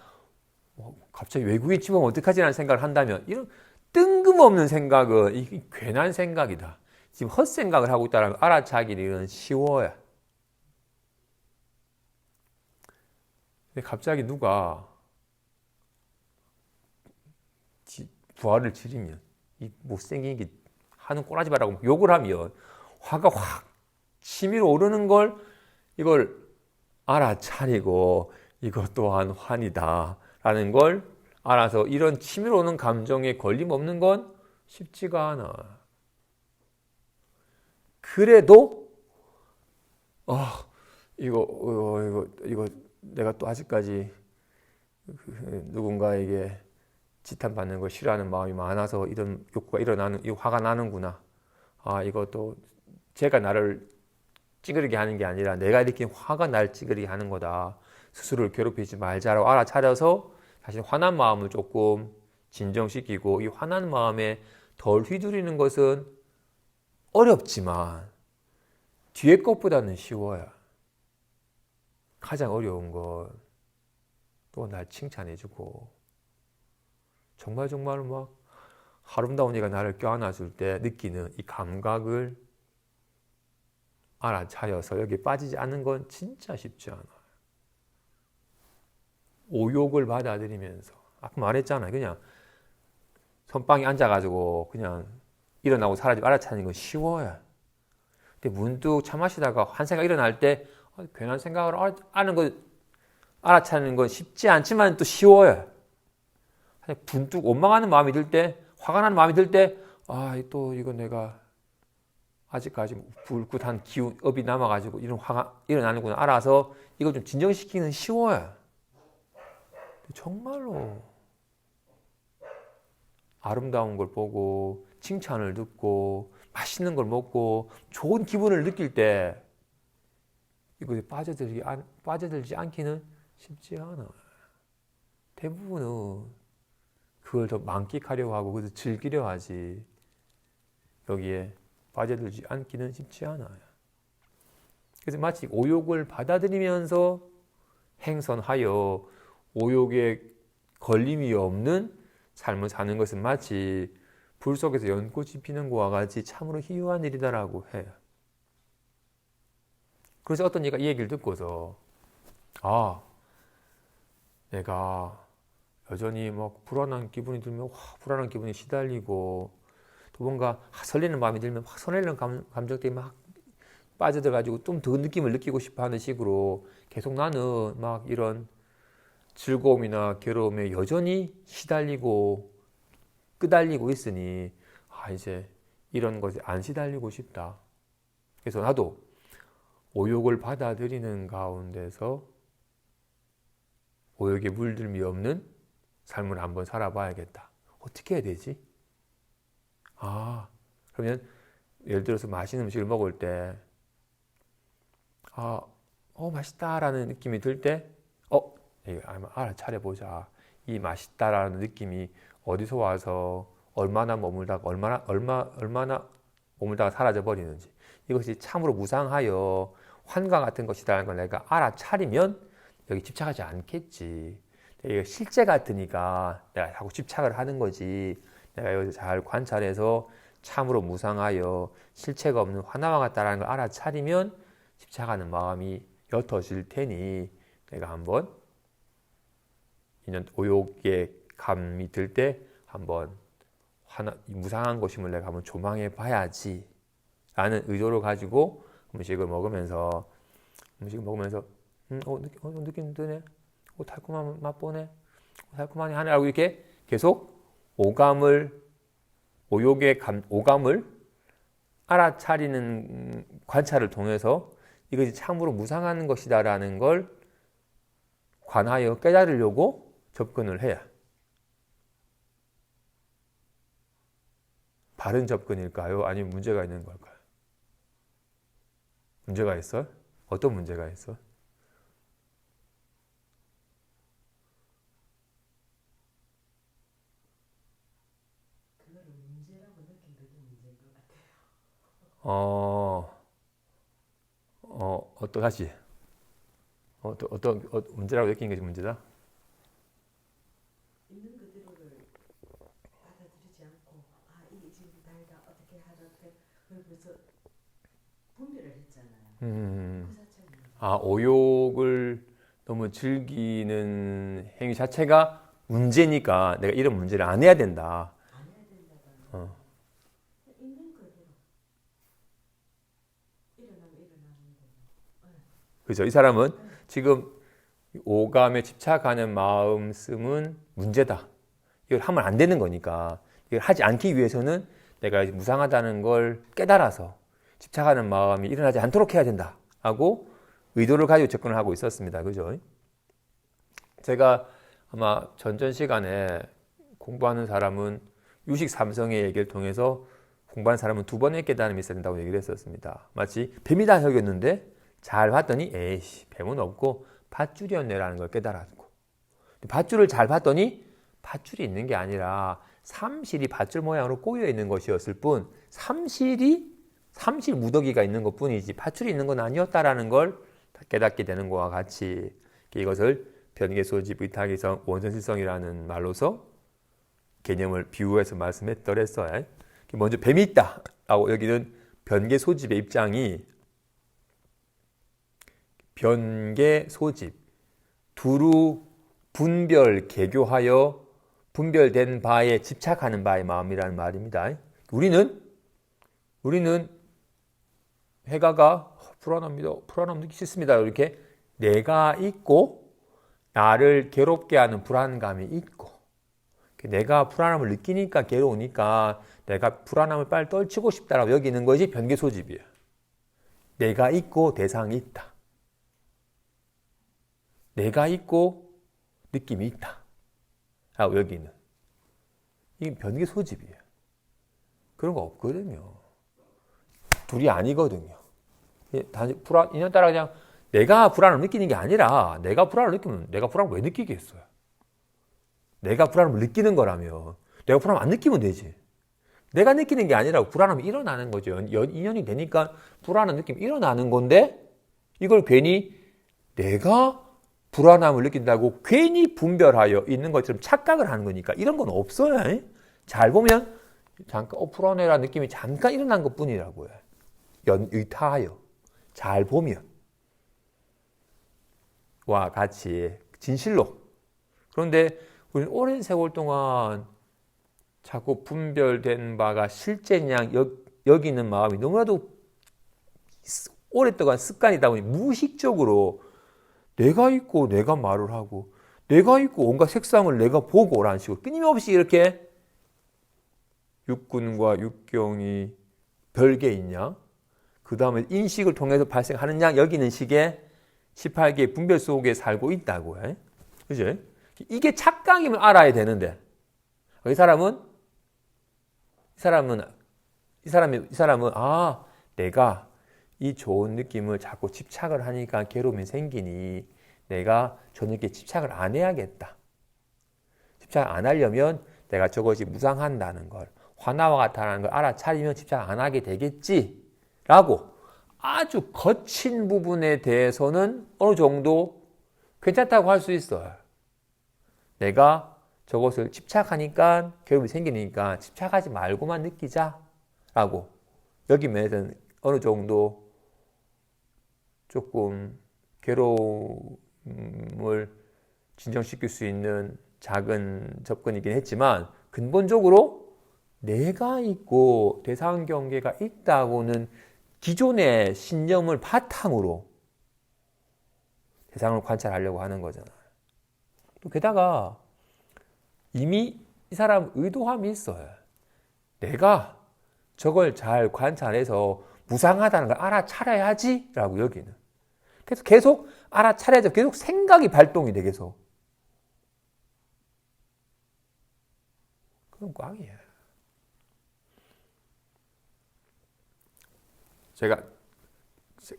갑자기 외국에 집으면 어떡하지라는 생각을 한다면 이런 뜬금없는 생각은 이게 괜한 생각이다. 지금 헛생각을 하고 있다는 알아차기는 쉬워요. 근데 갑자기 누가 부하를 지르면, 이 못생긴 게 하는 꼬라지 마라고 욕을 하면 화가 확 치밀어 오르는 걸 이걸 알아차리고 이것 또한 환이다 라는 걸 알아서 이런 치밀어 오는 감정에 걸림없는 건 쉽지가 않아. 그래도 이거 내가 또 아직까지 누군가에게 지탄받는 걸 싫어하는 마음이 많아서 이런 욕구가 이 화가 나는구나. 이것도 제가 나를 찌그리게 하는 게 아니라 내가 일으킨 화가 날 찌그리게 하는 거다. 스스로를 괴롭히지 말자라고 알아차려서 사실 화난 마음을 조금 진정시키고 이 화난 마음에 덜 휘둘리는 것은 어렵지만 뒤에 것보다는 쉬워요. 가장 어려운 건 또 날 칭찬해주고 정말 막 아름다운 이가 나를 껴안아줄 때 느끼는 이 감각을 알아차려서 여기 빠지지 않는 건 진짜 쉽지 않아요. 오욕을 받아들이면서 아까 말했잖아요. 그냥 선방에 앉아가지고 그냥 일어나고 사라지고 알아차리는 건 쉬워요. 근데 문득 차 마시다가 한 생각 일어날 때 괜한 생각을 알아차리는 건 쉽지 않지만 또 쉬워요. 분뚝 원망하는 마음이 들 때, 화가 나는 마음이 들 때, 또 이거 내가 아직까지 불긋한 업이 남아가지고 이런 화가 일어나는구나 알아서 이거 좀 진정시키는 쉬워요. 정말로 아름다운 걸 보고 칭찬을 듣고 맛있는 걸 먹고 좋은 기분을 느낄 때 이것에 빠져들지 않기는 쉽지 않아요. 대부분은 그걸 더 만끽하려고 하고 그것을 즐기려 하지 여기에 빠져들지 않기는 쉽지 않아요. 그래서 마치 오욕을 받아들이면서 행선하여 오욕에 걸림이 없는 삶을 사는 것은 마치 불 속에서 연꽃이 피는 것과 같이 참으로 희유한 일이다라고 해요. 그래서 어떤 이가 이 얘기를 듣고서 내가 여전히 막 불안한 기분이 들면 불안한 기분이 시달리고 또 뭔가 설레는 마음이 들면 확 설레는 감정들이 막 빠져들어가지고 좀 더 느낌을 느끼고 싶어 하는 식으로 계속 나는 막 이런 즐거움이나 괴로움에 여전히 시달리고 끄달리고 있으니 이제 이런 것에 안 시달리고 싶다. 그래서 나도 오욕을 받아들이는 가운데서 오욕에 물들미 없는 삶을 한번 살아봐야겠다. 어떻게 해야 되지? 그러면 예를 들어서 맛있는 음식을 먹을 때 맛있다라는 느낌이 들 때 이거 알아차려보자. 이 맛있다라는 느낌이 어디서 와서 얼마나 머물다가 얼마나 머물다가 사라져 버리는지 이것이 참으로 무상하여 환과 같은 것이라는 걸 내가 알아차리면 여기 집착하지 않겠지. 이게 실제 같으니까 내가 자꾸 집착을 하는 거지. 내가 여기서 잘 관찰해서 참으로 무상하여 실체가 없는 하나와 같다라는 걸 알아차리면 집착하는 마음이 옅어질 테니 내가 한번 이런 오욕의 감이 들 때 한번 무상한 것임을 내가 한번 조망해 봐야지 라는 의도를 가지고 음식을 먹으면서 느낌 드네. 달콤한 맛 보네. 달콤하네 하느라고 이렇게 계속 오욕의 오감을 알아차리는 관찰을 통해서 이것이 참으로 무상한 것이다라는 걸 관하여 깨달으려고 접근을 해야 바른 접근일까요? 아니면 문제가 있는 걸까요? 문제가 있어? 어떤 문제가 있어? 그거를 문제라고 느낀 그게 문제인 것 같아요. 다시. 어떤 문제라고 느끼는 것이 문제다? 있는 그대로를 받아들이지 않고 이게 지금 달다 어떻게 하다 그래서 분별을 했잖아요. 그 자체는 오욕을 너무 즐기는 행위 자체가 문제니까 내가 이런 문제를 안 해야 된다. 있는 그대로 일어나면 일어나는 대로. 그죠? 이 사람은 지금 오감에 집착하는 마음씀은 문제다. 이걸 하면 안 되는 거니까 이걸 하지 않기 위해서는 내가 무상하다는 걸 깨달아서 집착하는 마음이 일어나지 않도록 해야 된다 하고 의도를 가지고 접근을 하고 있었습니다. 그죠? 제가 아마 전전 시간에 공부하는 사람은 유식 삼성의 얘기를 통해서 공부하는 사람은 2번의 깨달음이 있어야 된다고 얘기를 했었습니다. 마치 뱀이 다 여겼는데 잘 봤더니 에이씨 뱀은 없고 밧줄이었네라는 걸 깨달았고, 밧줄을 잘 봤더니 밧줄이 있는 게 아니라 삼실이 밧줄 모양으로 꼬여 있는 것이었을 뿐 삼실 무더기가 있는 것 뿐이지 밧줄이 있는 건 아니었다라는 걸 깨닫게 되는 것과 같이 이것을 변계소집 의탁이성 원천실성이라는 말로서 개념을 비유해서 말씀했더랬어요. 먼저 뱀이 있다 라고 여기는 변계소집의 입장이 변계소집 두루 분별 개교하여 분별된 바에 집착하는 바의 마음이라는 말입니다. 우리는 해가가 불안합니다. 불안함 느끼기 싫습니다. 이렇게 내가 있고 나를 괴롭게 하는 불안감이 있고 내가 불안함을 느끼니까 괴로우니까 내가 불안함을 빨리 떨치고 싶다라고 여기는 것이 변계소집이에요. 내가 있고 대상이 있다. 내가 있고 느낌이 있다. 라고 여기는. 이게 변계소집이에요. 그런 거 없거든요. 둘이 아니거든요. 단지 인연 따라 그냥 내가 불안을 느끼는 게 아니라 내가 불안을 느끼면 내가 불안을 왜 느끼겠어요? 내가 불안을 느끼는 거라면 내가 불안을 안 느끼면 되지. 내가 느끼는 게 아니라 불안함이 일어나는 거죠. 인연이 되니까 불안한 느낌이 일어나는 건데 이걸 괜히 내가 불안함을 느낀다고 괜히 분별하여 있는 것처럼 착각을 하는 거니까 이런 건 없어요. 잘 보면 잠깐 불안해라는 느낌이 잠깐 일어난 것뿐이라고요. 의타하여 잘 보면 와 같이 진실로. 그런데 우리는 오랜 세월 동안 자꾸 분별된 바가 실제인 양 여기는 마음이 너무나도 오랫동안 습관이다 보니 무의식적으로 내가 있고 내가 말을 하고 내가 있고 온갖 색상을 내가 보고 라는 식으로 끊임없이 이렇게 육군과 육경이 별개 있냐? 그 다음에 인식을 통해서 발생하는 양 여기는 식의 18개의 분별 속에 살고 있다고 해. 그죠? 이게 착각이면 알아야 되는데 이 사람은 내가 이 좋은 느낌을 자꾸 집착을 하니까 괴로움이 생기니 내가 저 느낌에 집착을 안 해야겠다. 집착 안 하려면 내가 저것이 무상한다는 걸, 화나와 같다는 걸 알아차리면 집착 안 하게 되겠지 라고 아주 거친 부분에 대해서는 어느 정도 괜찮다고 할 수 있어요. 내가 저것을 집착하니까 괴로움이 생기니까 집착하지 말고만 느끼자 라고 여기면은 어느 정도 조금 괴로움을 진정시킬 수 있는 작은 접근이긴 했지만 근본적으로 내가 있고 대상 경계가 있다고는 기존의 신념을 바탕으로 대상을 관찰하려고 하는 거잖아요. 또 게다가 이미 이 사람 의도함이 있어요. 내가 저걸 잘 관찰해서 무상하다는 걸 알아차려야지 라고 여기는. 그래서 계속 알아차려야지 계속 생각이 발동이 돼 계속. 그건 꽝이에요. 제가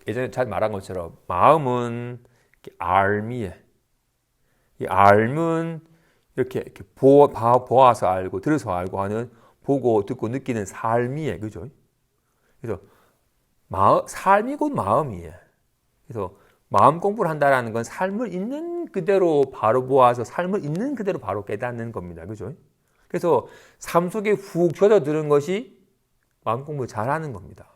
예전에 잘 말한 것처럼 마음은 알미에 이 알은 이렇게 보아서 알고 들어서 알고 하는 보고 듣고 느끼는 삶이에요. 그죠? 그래서 삶이 곧 마음이에요. 그래서 마음 공부를 한다는 건 삶을 있는 그대로 바로 보아서 삶을 있는 그대로 바로 깨닫는 겁니다. 그죠? 그래서 삶 속에 훅 젖어드는 것이 마음 공부 잘하는 겁니다.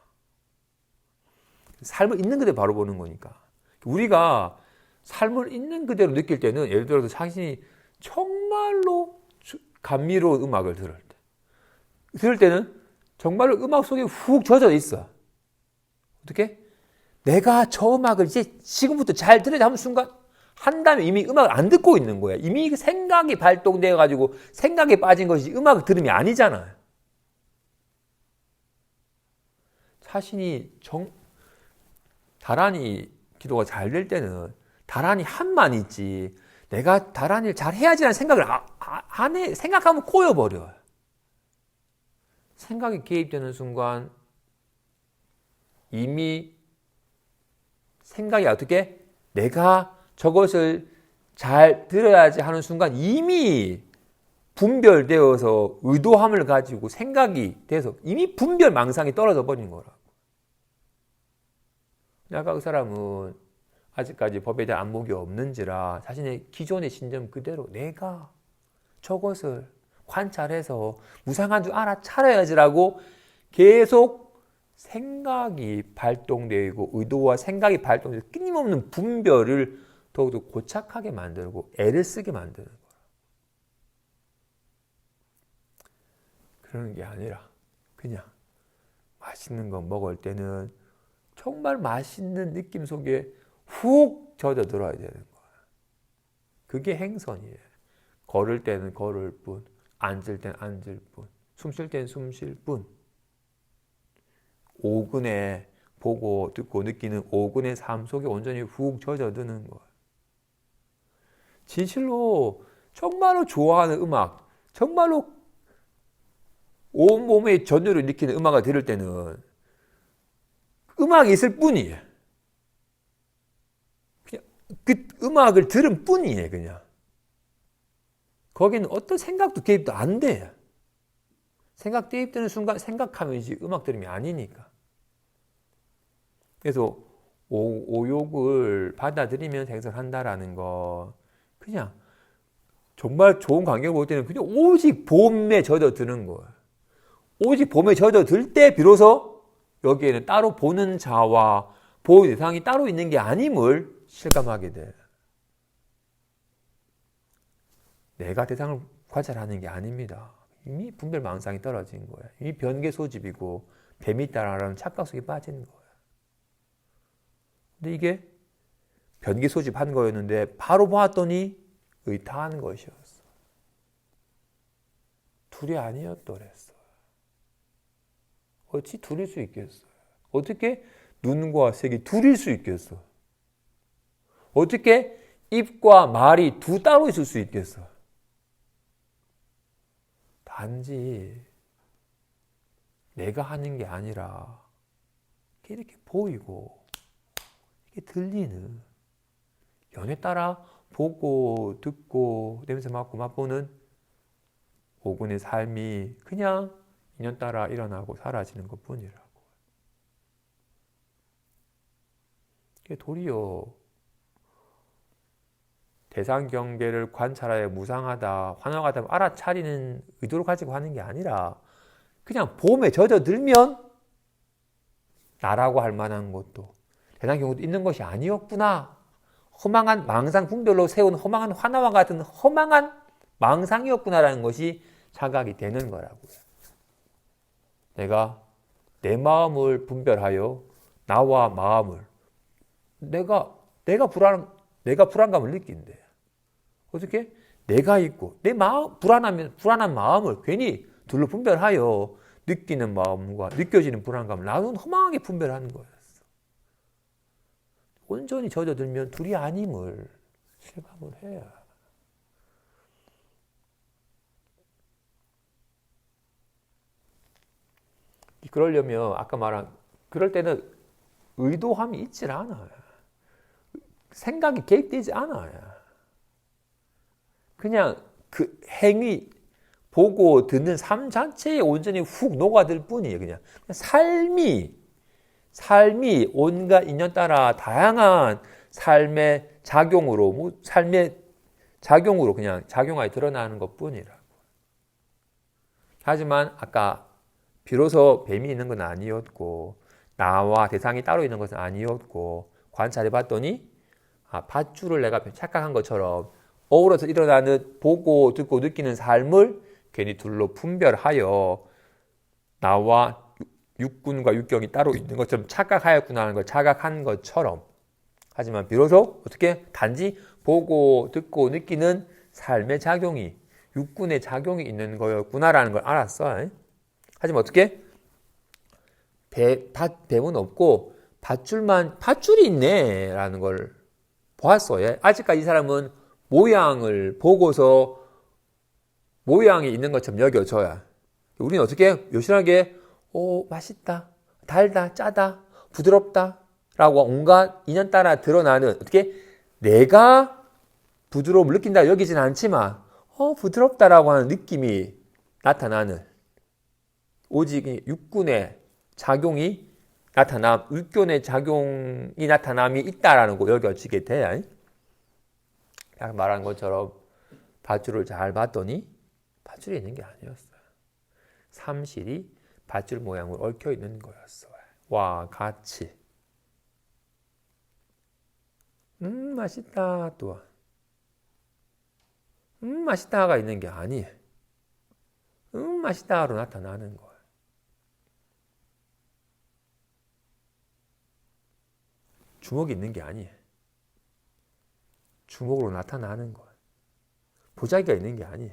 삶을 있는 그대로 바로 보는 거니까. 우리가 삶을 있는 그대로 느낄 때는 예를 들어서 자신이 정말로 감미로운 음악을 들을 때 들을 때는 정말로 음악 속에 훅 젖어 있어. 어떻게? 내가 저 음악을 이제 지금부터 잘 들으자 하는 순간 한 다음에 이미 음악을 안 듣고 있는 거야. 이미 생각이 발동되어 가지고 생각에 빠진 것이 음악을 들음이 아니잖아요. 자신이 다란히 기도가 잘 될 때는 다란히 한만 있지 내가 다란히를 잘 해야지라는 생각을 안 해. 생각하면 꼬여버려. 생각이 개입되는 순간 이미 생각이 어떻게 내가 저것을 잘 들어야지 하는 순간 이미 분별되어서 의도함을 가지고 생각이 돼서 이미 분별 망상이 떨어져 버린 거라고. 아까 그 사람은 아직까지 법에 대한 안목이 없는지라 자신의 기존의 신념 그대로 내가 저것을 관찰해서 무상한 줄 알아차려야지라고 계속 생각이 발동되고 의도와 생각이 발동돼서 끊임없는 분별을 더욱더 고착하게 만들고 애를 쓰게 만드는 거야. 그러는 게 아니라 그냥 맛있는 거 먹을 때는 정말 맛있는 느낌 속에 훅 젖어들어야 되는 거야. 그게 행선이에요. 걸을 때는 걸을 뿐, 앉을 때는 앉을 뿐, 숨 쉴 때는 숨 쉴 뿐. 오근에 보고 듣고 느끼는 오근의 삶 속에 온전히 훅 젖어드는 거야. 진실로 정말로 좋아하는 음악, 정말로 온몸의 전율을 느끼는 음악을 들을 때는 음악이 있을 뿐이에요. 그냥 그 음악을 들은 뿐이에요, 그냥. 거기는 어떤 생각도 개입도 안 돼. 생각 개입되는 순간 생각하면이지 음악 들음이 아니니까. 그래서 오욕을 받아들이면서 행선한다라는 거 그냥 정말 좋은 관계를 볼 때는 그냥 오직 봄에 젖어드는 거예요. 오직 봄에 젖어들 때 비로소 여기에는 따로 보는 자와 보호 대상이 따로 있는 게 아님을 실감하게 돼. 내가 대상을 관찰하는 게 아닙니다. 이미 분별 망상이 떨어진 거야. 이미 변개 소집이고 뱀이 있다라는 착각 속에 빠진 거야. 근데 이게 변개 소집한 거였는데 바로 보았더니 의타한 것이었어. 둘이 아니었더랬어. 어찌 둘일 수 있겠어요? 어떻게 눈과 색이 둘일 수 있겠어? 어떻게 입과 말이 두 따로 있을 수 있겠어? 단지 내가 하는 게 아니라 이렇게 보이고 이게 들리는 연에 따라 보고 듣고 냄새 맡고 맛보는 오군의 삶이 그냥 인연 따라 일어나고 사라지는 것뿐이라고. 도리어 대상 경계를 관찰하여 무상하다, 환화하다 알아차리는 의도를 가지고 하는 게 아니라 그냥 봄에 젖어들면 나라고 할 만한 것도 대상 경계도 있는 것이 아니었구나. 허망한 망상 분별로 세운 허망한 환화와 같은 허망한 망상이었구나라는 것이 자각이 되는 거라고요. 내가 내 마음을 분별하여 나와 마음을 내가 불안감을 느낀대. 어떻게? 내가 있고 내 마음 불안한 마음을 괜히 둘로 분별하여 느끼는 마음과 느껴지는 불안감을 나는 허망하게 분별하는 거였어. 온전히 젖어들면 둘이 아님을 실감을 해야. 그러려면 아까 말한 그럴 때는 의도함이 있질 않아요. 생각이 개입되지 않아요. 그냥 그 행위 보고 듣는 삶 자체에 온전히 훅 녹아들 뿐이에요. 그냥 삶이 온갖 인연 따라 다양한 삶의 작용으로 그냥 작용하여 드러나는 것 뿐이라고. 하지만 아까 비로소 뱀이 있는 건 아니었고 나와 대상이 따로 있는 것은 아니었고 관찰해 봤더니 밧줄을 내가 착각한 것처럼 어우러서 일어나는 보고 듣고 느끼는 삶을 괜히 둘로 분별하여 나와 육군과 육경이 따로 있는 것처럼 착각하였구나 하는 걸 자각한 것처럼, 하지만 비로소 어떻게 단지 보고 듣고 느끼는 삶의 작용이, 육군의 작용이 있는 거였구나라는 걸 알았어. 하지만 어떻게 뱀은 없고 밧줄이 있네라는 걸 보았어요. 아직까지 이 사람은 모양을 보고서 모양이 있는 것처럼 여겨져야. 우리는 어떻게 요신하게 맛있다, 달다, 짜다, 부드럽다 라고 온갖 인연 따라 드러나는, 어떻게 내가 부드러움을 느낀다 여기지는 않지만 부드럽다라고 하는 느낌이 나타나는, 오직 육군의 작용이 육군의 작용이 나타남이 있다라는 거 여겨지게 돼야. 말한 것처럼 밧줄을 잘 봤더니 밧줄이 있는 게 아니었어요. 삼실이 밧줄 모양으로 얽혀 있는 거였어요. 와 같이. 맛있다 또. 맛있다가 있는 게 아니에요. 맛있다로 나타나는 거예요. 주먹이 있는 게 아니에요. 주먹으로 나타나는 거예요. 보자기가 있는 게 아니에요.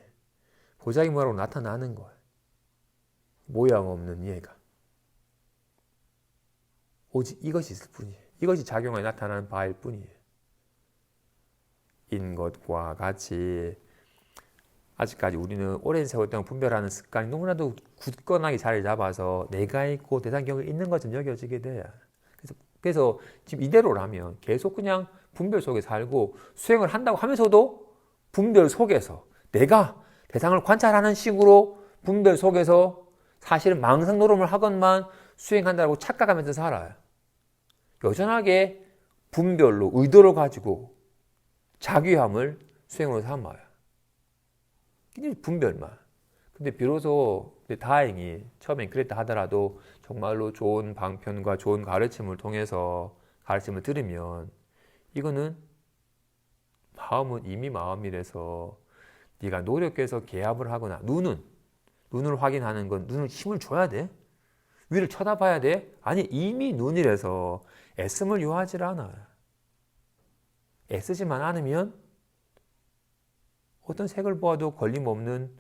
보자기 모양으로 나타나는 거예요. 모양 없는 얘가. 오직 이것이 있을 뿐이에요. 이것이 작용에 나타나는 바일 뿐이에요. 인 것과 같이 아직까지 우리는 오랜 세월 동안 분별하는 습관이 너무나도 굳건하게 자리를 잡아서 내가 있고 대상경이 있는 것처럼 여겨지게 돼요. 그래서 지금 이대로라면 계속 그냥 분별 속에 살고 수행을 한다고 하면서도 분별 속에서 내가 대상을 관찰하는 식으로 분별 속에서 사실은 망상 노름을 하건만 수행한다고 착각하면서 살아요. 여전하게 분별로 의도를 가지고 자귀함을 수행으로 삼아요. 그냥 분별만. 근데 비로소 다행히 처음엔 그랬다 하더라도 정말로 좋은 방편과 좋은 가르침을 통해서 가르침을 들으면 이거는 마음은 이미 마음이라서 네가 노력해서 개합을 하거나 눈을 확인하는 건 눈을 힘을 줘야 돼? 위를 쳐다봐야 돼? 아니 이미 눈이라서 애씀을 요하지 않아요. 애쓰지만 않으면 어떤 색을 보아도 걸림없는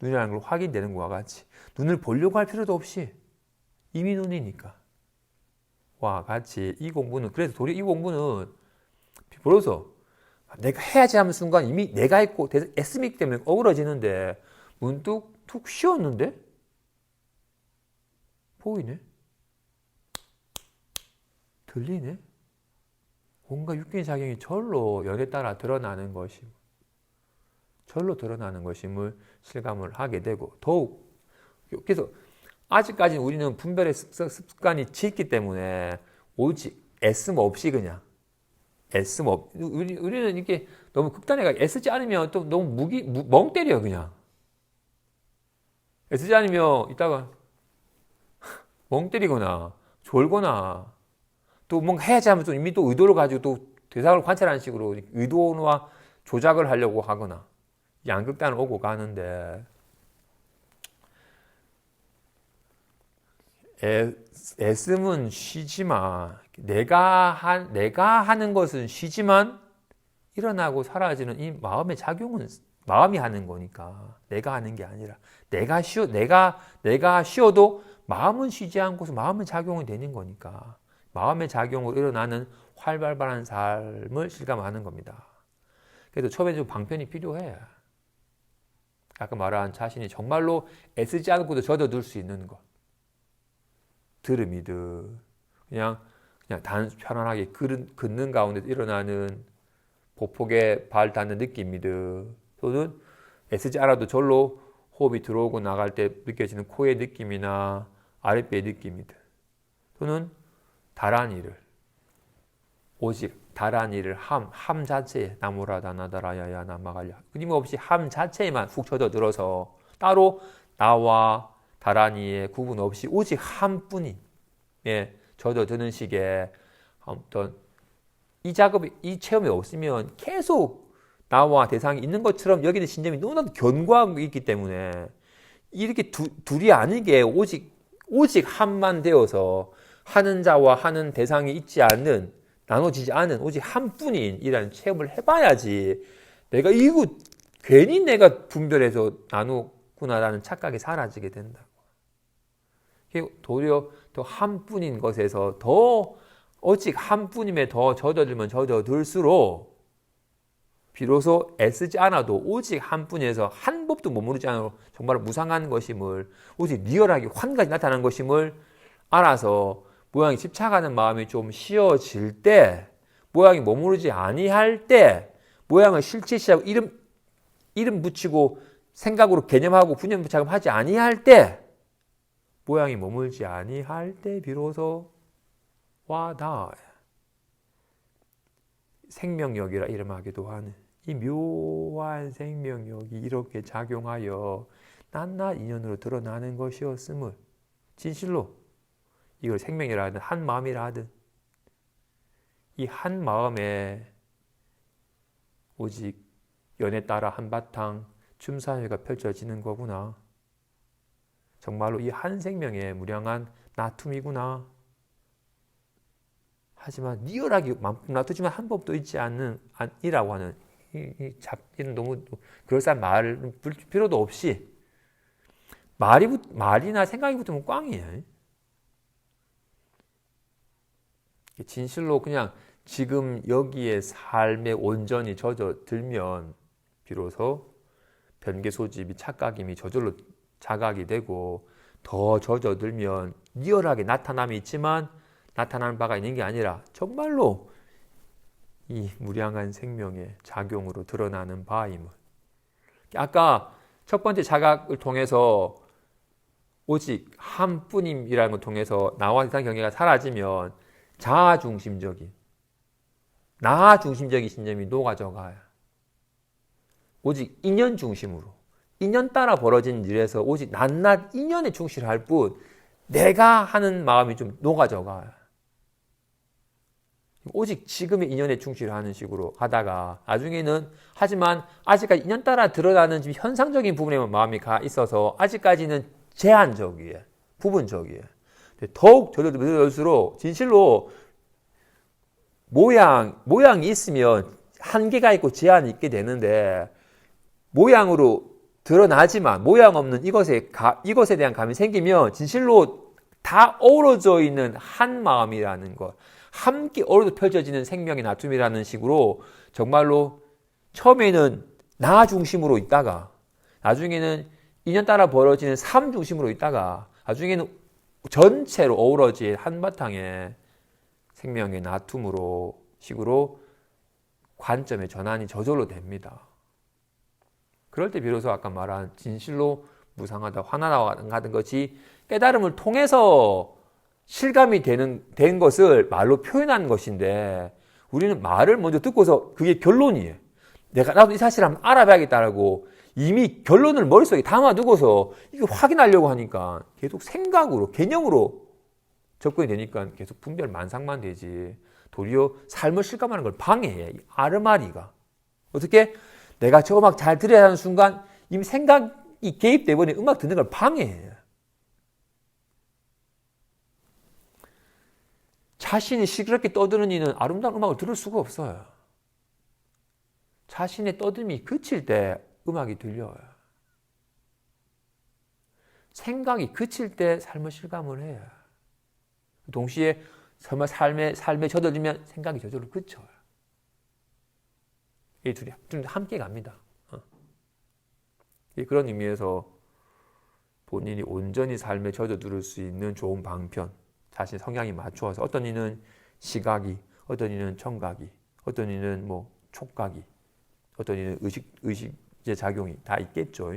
눈이라는 걸 확인되는 것과 같이 눈을 보려고 할 필요도 없이 이미 눈이니까 와 같이 이 공부는, 그래서 도리어 이 공부는 비로소 내가 해야지 하는 순간 이미 내가 있고 애쓰기 때문에 어우러지는데 문득 툭 쉬었는데 보이네, 들리네, 뭔가 육경의 작용이 절로 연에 따라 드러나는 것임, 절로 드러나는 것임을 실감을 하게 되고, 더욱 그래서 아직까지는 우리는 분별의 습관이 짙기 때문에 오직 애씀 없이 그냥 우리는 이렇게 너무 극단에 애쓰지 않으면 또 너무 멍 때려. 그냥 애쓰지 않으면 이따가 멍 때리거나 졸거나 또 뭔가 해야지 하면 또 이미 또 의도를 가지고 또 대상을 관찰하는 식으로 의도와 조작을 하려고 하거나 양극단을 오고 가는데, 애씀은 쉬지만 내가 하는 것은 쉬지만 일어나고 사라지는 이 마음의 작용은 마음이 하는 거니까 내가 하는 게 아니라 내가 쉬어도 마음은 쉬지 않고서 마음의 작용이 되는 거니까 마음의 작용으로 일어나는 활발한 삶을 실감하는 겁니다. 그래서 처음에 좀 방편이 필요해. 아까 말한 자신이 정말로 애쓰지 않고도 젖어들 수 있는 것. 들음이드 그냥 편안하게 걷는 가운데 일어나는 보폭에 발 닿는 느낌이드, 또는 애쓰지 않아도 절로 호흡이 들어오고 나갈 때 느껴지는 코의 느낌이나 아랫배의 느낌이드, 또는 다란이를 오직 다란이를 함 자체에 나무라다나다라야야 나마갈야 끊임없이 함 자체에만 훅 젖어들어서 따로 나와 다란이의 구분 없이 오직 함뿐인 젖어드는 식의 어떤 이 체험이 없으면 계속 나와 대상이 있는 것처럼 여기는 신념이 너무나도 견고하고 있기 때문에 이렇게 둘이 아니게 오직 오직 한만 되어서 하는 자와 하는 대상이 있지 않는, 나눠지지 않은 오직 한뿐인 이라는 체험을 해봐야지 내가 이거 괜히 내가 분별해서 나누구나라는 착각이 사라지게 된다고. 도리어 더 한뿐인 것에서 더 오직 한뿐임에 더 젖어들면 젖어들수록 비로소 애쓰지 않아도 오직 한뿐에서 한 법도 머무르지 않아도 정말 무상한 것임을, 오직 리얼하게 환각이 나타나는 것임을 알아서 모양이 집착하는 마음이 좀 쉬어질 때, 모양이 머무르지 아니할 때, 모양을 실체시하고 이름 붙이고 생각으로 개념하고 분열 부착하지 아니할 때, 모양이 머물지 아니할 때 비로소 와다 생명력이라 이름하기도 하는 이 묘한 생명력이 이렇게 작용하여 낱낱 인연으로 드러나는 것이었음을, 진실로 이걸 생명이라 하든 한 마음이라 하든 이 한 마음에 오직 연에 따라 한바탕 춤사위가 펼쳐지는 거구나. 정말로 이 한 생명의 무량한 나툼이구나. 하지만 리얼하게 놔두지만 한 법도 있지 않이라고 하는 이는 너무 그럴싸한 말을 볼 필요도 없이 말이나 생각이 붙으면 꽝이에요. 진실로 그냥 지금 여기에 삶에 온전히 젖어들면 비로소 변개 소집이 착각임이 저절로 자각이 되고, 더 젖어들면 리얼하게 나타남이 있지만 나타나는 바가 있는 게 아니라 정말로 이 무량한 생명의 작용으로 드러나는 바임을. 아까 첫 번째 자각을 통해서 오직 한뿐임이라는 걸 통해서 나와 세상 경계가 사라지면 자아중심적인, 나중심적인 신념이 녹아져가요. 오직 인연 중심으로, 인연 따라 벌어진 일에서 오직 낱낱 인연에 충실할 뿐 내가 하는 마음이 좀 녹아져가요. 오직 지금의 인연에 충실하는 식으로 하다가 나중에는, 하지만 아직까지 인연 따라 드러나는 현상적인 부분에만 마음이 가 있어서 아직까지는 제한적이에요. 부분적이에요. 더욱 젖어들수록 진실로 모양이 있으면 한계가 있고 제한이 있게 되는데, 모양으로 드러나지만 모양 없는 이것에 대한 감이 생기면 진실로 다 어우러져 있는 한 마음이라는 것, 함께 어우러져 펼쳐지는 생명의 나툼이라는 식으로 정말로 처음에는 나 중심으로 있다가 나중에는 인연 따라 벌어지는 삶 중심으로 있다가 나중에는 전체로 어우러진 한바탕의 생명의 나툼으로 식으로 관점의 전환이 저절로 됩니다. 그럴 때 비로소 아까 말한 진실로 무상하다, 환하다 같은 것이 깨달음을 통해서 실감이 된 것을 말로 표현하는 것인데, 우리는 말을 먼저 듣고서 그게 결론이에요. 나도 이 사실을 한번 알아봐야겠다라고 이미 결론을 머릿속에 담아두고서 이거 확인하려고 하니까 계속 생각으로, 개념으로 접근이 되니까 계속 분별 만상만 되지, 도리어 삶을 실감하는 걸 방해해. 이 아르마리가. 어떻게? 내가 저 음악 잘 들어야 하는 순간 이미 생각이 개입돼 버린 음악 듣는 걸 방해해. 자신이 시끄럽게 떠드는 이는 아름다운 음악을 들을 수가 없어요. 자신의 떠듦이 그칠 때 음악이 들려요. 생각이 그칠 때 삶을 실감을 해요. 동시에 정말 삶에 젖어들면 생각이 저절로 그쳐요. 이 둘이 함께 갑니다. 그런 의미에서 본인이 온전히 삶에 젖어들 수 있는 좋은 방편, 자신의 성향에 맞추어서, 어떤 이는 시각이, 어떤 이는 청각이, 어떤 이는 촉각이, 어떤 이는 의식의 작용이 다 있겠죠.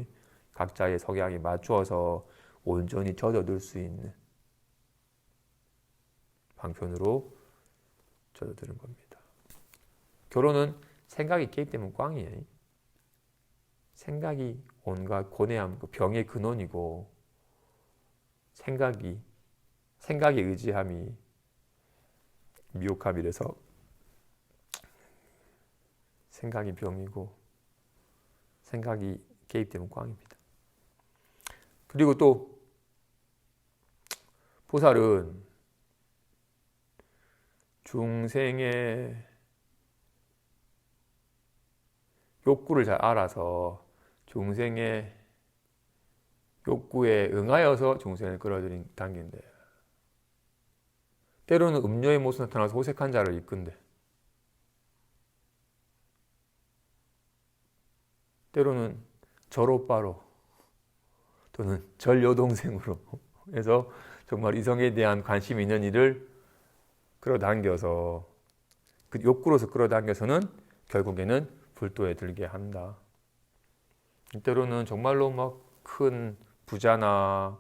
각자의 성향에 맞추어서 온전히 젖어들 수 있는 방편으로 젖어드는 겁니다. 결혼은 생각이 개입되면 꽝이에요. 생각이 온갖 고뇌함, 병의 근원이고, 생각의 의지함이 미혹함이라서 생각이 병이고, 생각이 개입되면 꽝입니다. 그리고 또 보살은 중생의 욕구를 잘 알아서 중생의 욕구에 응하여서 중생을 끌어당긴대. 때로는 음녀의 모습 나타나서 호색한 자를 이끈대. 때로는 절오빠로 또는 절여동생으로 해서 정말 이성에 대한 관심이 있는 이를 끌어당겨서 그 욕구로서 끌어당겨서는 결국에는 불도에 들게 한다. 때로는 정말로 막 큰 부자나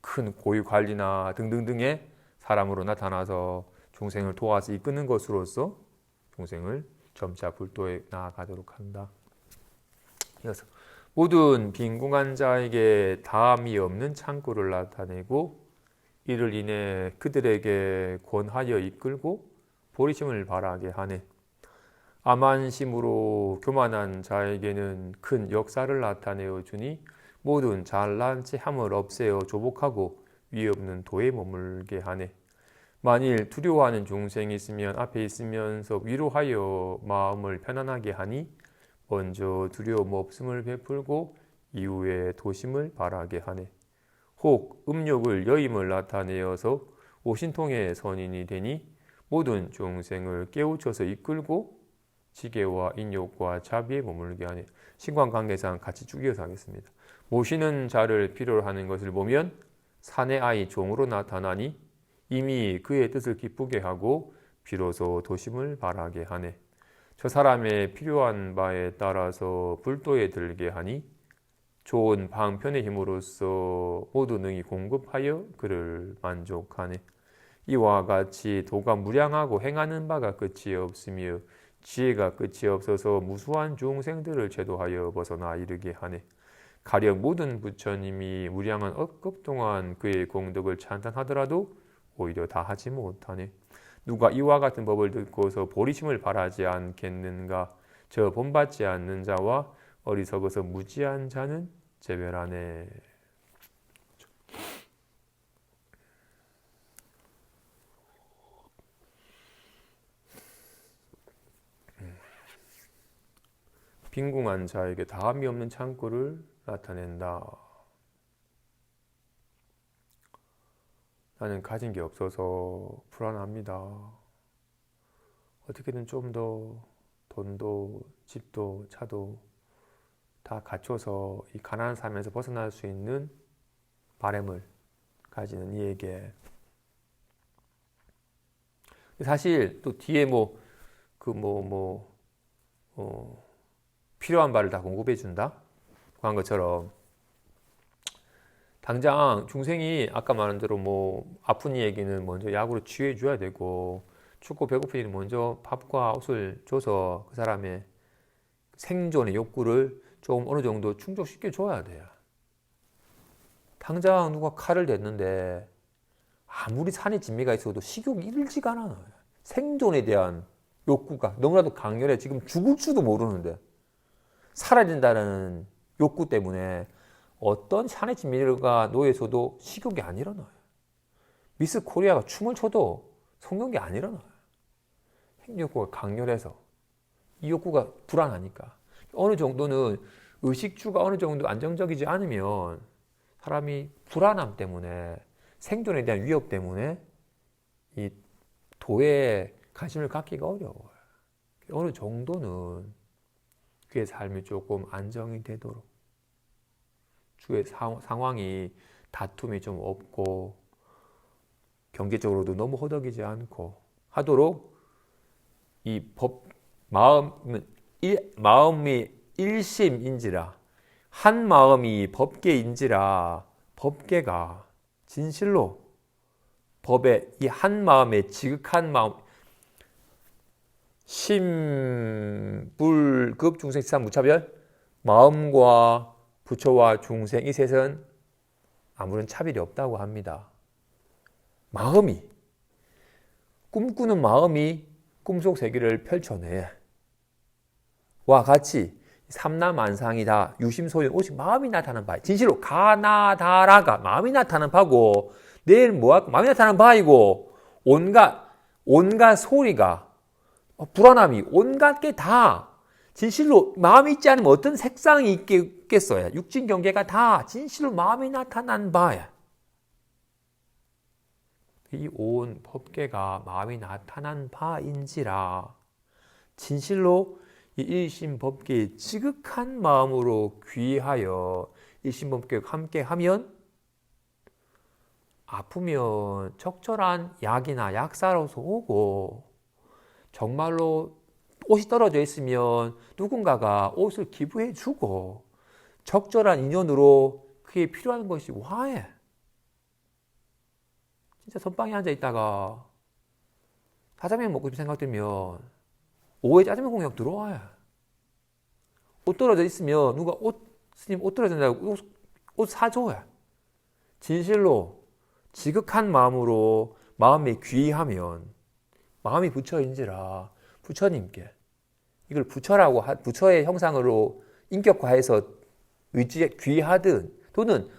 큰 고위 관리나 등등등의 사람으로 나타나서 중생을 도와서 이끄는 것으로서 중생을 점차 불도에 나아가도록 한다. 이어서 모든 빈궁한 자에게 다함이 없는 창고를 나타내고 이를 인해 그들에게 권하여 이끌고 보리심을 발하게 하네. 암한심으로 교만한 자에게는 큰 역사를 나타내어 주니 모든 잘난 체 함을 없애어 조복하고 위 없는 도에 머물게 하네. 만일 두려워하는 중생이 있으면 앞에 있으면서 위로하여 마음을 편안하게 하니 먼저 두려움 없음을 베풀고 이후에 도심을 발하게 하네. 혹 음욕을 여임을 나타내어서 오신통의 선인이 되니 모든 중생을 깨우쳐서 이끌고 지계와 인욕과 자비에 머물게 하네. 신관관계상 같이 쭉 이어서 하겠습니다. 모시는 자를 필요로 하는 것을 보면 사내 아이 종으로 나타나니 이미 그의 뜻을 기쁘게 하고 비로소 도심을 발하게 하네. 저 사람의 필요한 바에 따라서 불도에 들게 하니 좋은 방편의 힘으로써 모두 능히 공급하여 그를 만족하네. 이와 같이 도가 무량하고 행하는 바가 끝이 없으며 지혜가 끝이 없어서 무수한 중생들을 제도하여 벗어나 이르게 하네. 가령 모든 부처님이 무량한 억급 동안 그의 공덕을 찬탄하더라도 오히려 다 하지 못하네. 누가 이와 같은 법을 듣고서 보리심을 발하지 않겠는가? 저 본받지 않는 자와 어리석어서 무지한 자는 재별하네. 빈궁한 자에게 다함이 없는 창고를 나타낸다. 나는 가진 게 없어서 불안합니다. 어떻게든 좀 더 돈도 집도 차도 다 갖춰서 이 가난한 삶에서 벗어날 수 있는 바람을 가지는 이에게 사실 또 뒤에 필요한 바를 다 공급해 준다 한 것처럼 당장 중생이 아까 말한 대로 아픈 이에게는 먼저 약으로 치유해 줘야 되고 춥고 배고픈 이는 먼저 밥과 옷을 줘서 그 사람의 생존의 욕구를 좀 어느 정도 충족시켜 줘야 돼요. 당장 누가 칼을 댔는데 아무리 산에 진미가 있어도 식욕이 일지가 않아요. 생존에 대한 욕구가 너무나도 강렬해. 지금 죽을 줄도 모르는데 살아야 된다는 욕구 때문에 어떤 산의 진미가 놓여서도 식욕이 안 일어나요. 미스 코리아가 춤을 춰도 성욕이 안 일어나요. 행욕구가 강렬해서 이 욕구가 불안하니까 어느 정도는 의식주가 어느 정도 안정적이지 않으면 사람이 불안함 때문에 생존에 대한 위협 때문에 이 도에 관심을 갖기가 어려워요. 어느 정도는 그의 삶이 조금 안정이 되도록 주의 상황이 다툼이 좀 없고 경제적으로도 너무 허덕이지 않고 하도록 이 마음이 일심인지라 한 마음이 법계인지라 법계가 진실로 법의 이 한 마음의 지극한 마음 심불급 중생 지상 무차별 마음과 부처와 중생 이 셋은 아무런 차별이 없다고 합니다. 마음이 꿈꾸는 마음이 꿈속 세계를 펼쳐내 와 같이 삼라만상이다. 유심소용 오직 마음이 나타나는 바. 진실로 가나다라가 마음이 나타나는 바고 내일 마음이 나타나는 바이고 온갖 소리가 불안함이 온갖 게 다 진실로 마음이 있지 않으면 어떤 색상이 있겠어요. 육진 경계가 다 진실로 마음이 나타난 바야. 이 온 법계가 마음이 나타난 바인지라 진실로 이 일심법계의 지극한 마음으로 귀하여 일심법계와 함께하면 아프면 적절한 약이나 약사로서 오고 정말로 옷이 떨어져 있으면 누군가가 옷을 기부해 주고 적절한 인연으로 그게 필요한 것이 와해. 진짜 선방에 앉아 있다가 짜장면 먹고 싶은 생각 들면 오후에 짜장면 공약 들어와요. 옷 떨어져 있으면 누가 스님 옷 떨어진다고 옷 사줘요. 진실로 지극한 마음으로 마음에 귀하면 마음이 부처인지라 부처님께 이걸 부처라고 부처의 형상으로 인격화해서 귀하든 또는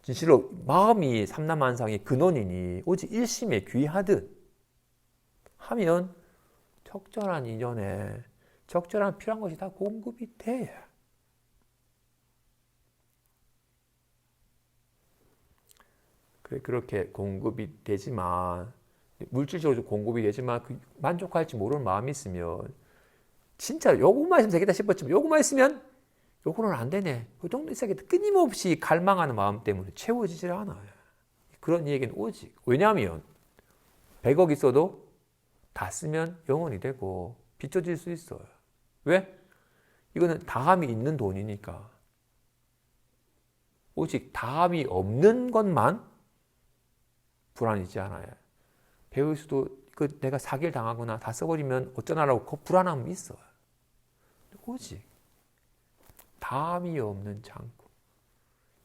진실로 마음이 삼라만상의 근원이니 오직 일심에 귀하든 하면 적절한 인연에 적절한 필요한 것이 다 공급이 돼. 그렇게 공급이 되지만 물질적으로 공급이 되지만 만족할지 모르는 마음이 있으면 진짜 요것만 있으면 되겠다 싶었지만 요것만 있으면 요거는 안 되네. 그 정도 있어야겠다. 끊임없이 갈망하는 마음 때문에 채워지질 않아요. 그런 얘기는 오직. 왜냐하면 100억 있어도 다 쓰면 영원이 되고 빚져질 수 있어요. 왜? 이거는 다함이 있는 돈이니까. 오직 다함이 없는 것만 불안이지 않아요. 배울 수도 내가 사기를 당하거나 다 써버리면 어쩌나라고 불안함이 있어요. 오직 다함이 없는 창고.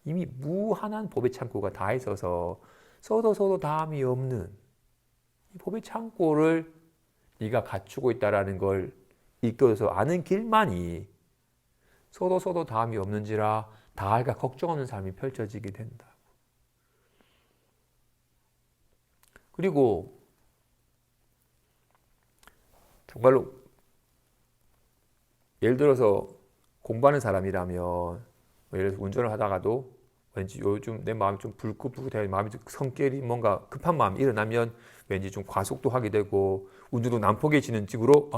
이미 무한한 법의 창고가 다 있어서 써도 다함이 없는 이 법의 창고를 네가 갖추고 있다라는 걸 이끌어서 아는 길만이 써도 다함이 없는지라 다할까 걱정 없는 삶이 펼쳐지게 된다. 그리고 정말로 예를 들어서 공부하는 사람이라면 예를 들어서 운전을 하다가도 왠지 요즘 내 마음이 좀 불긋불긋해 마음이 좀 성격이 뭔가 급한 마음이 일어나면 왠지 좀 과속도 하게 되고 운전도 난폭해지는 쪽으로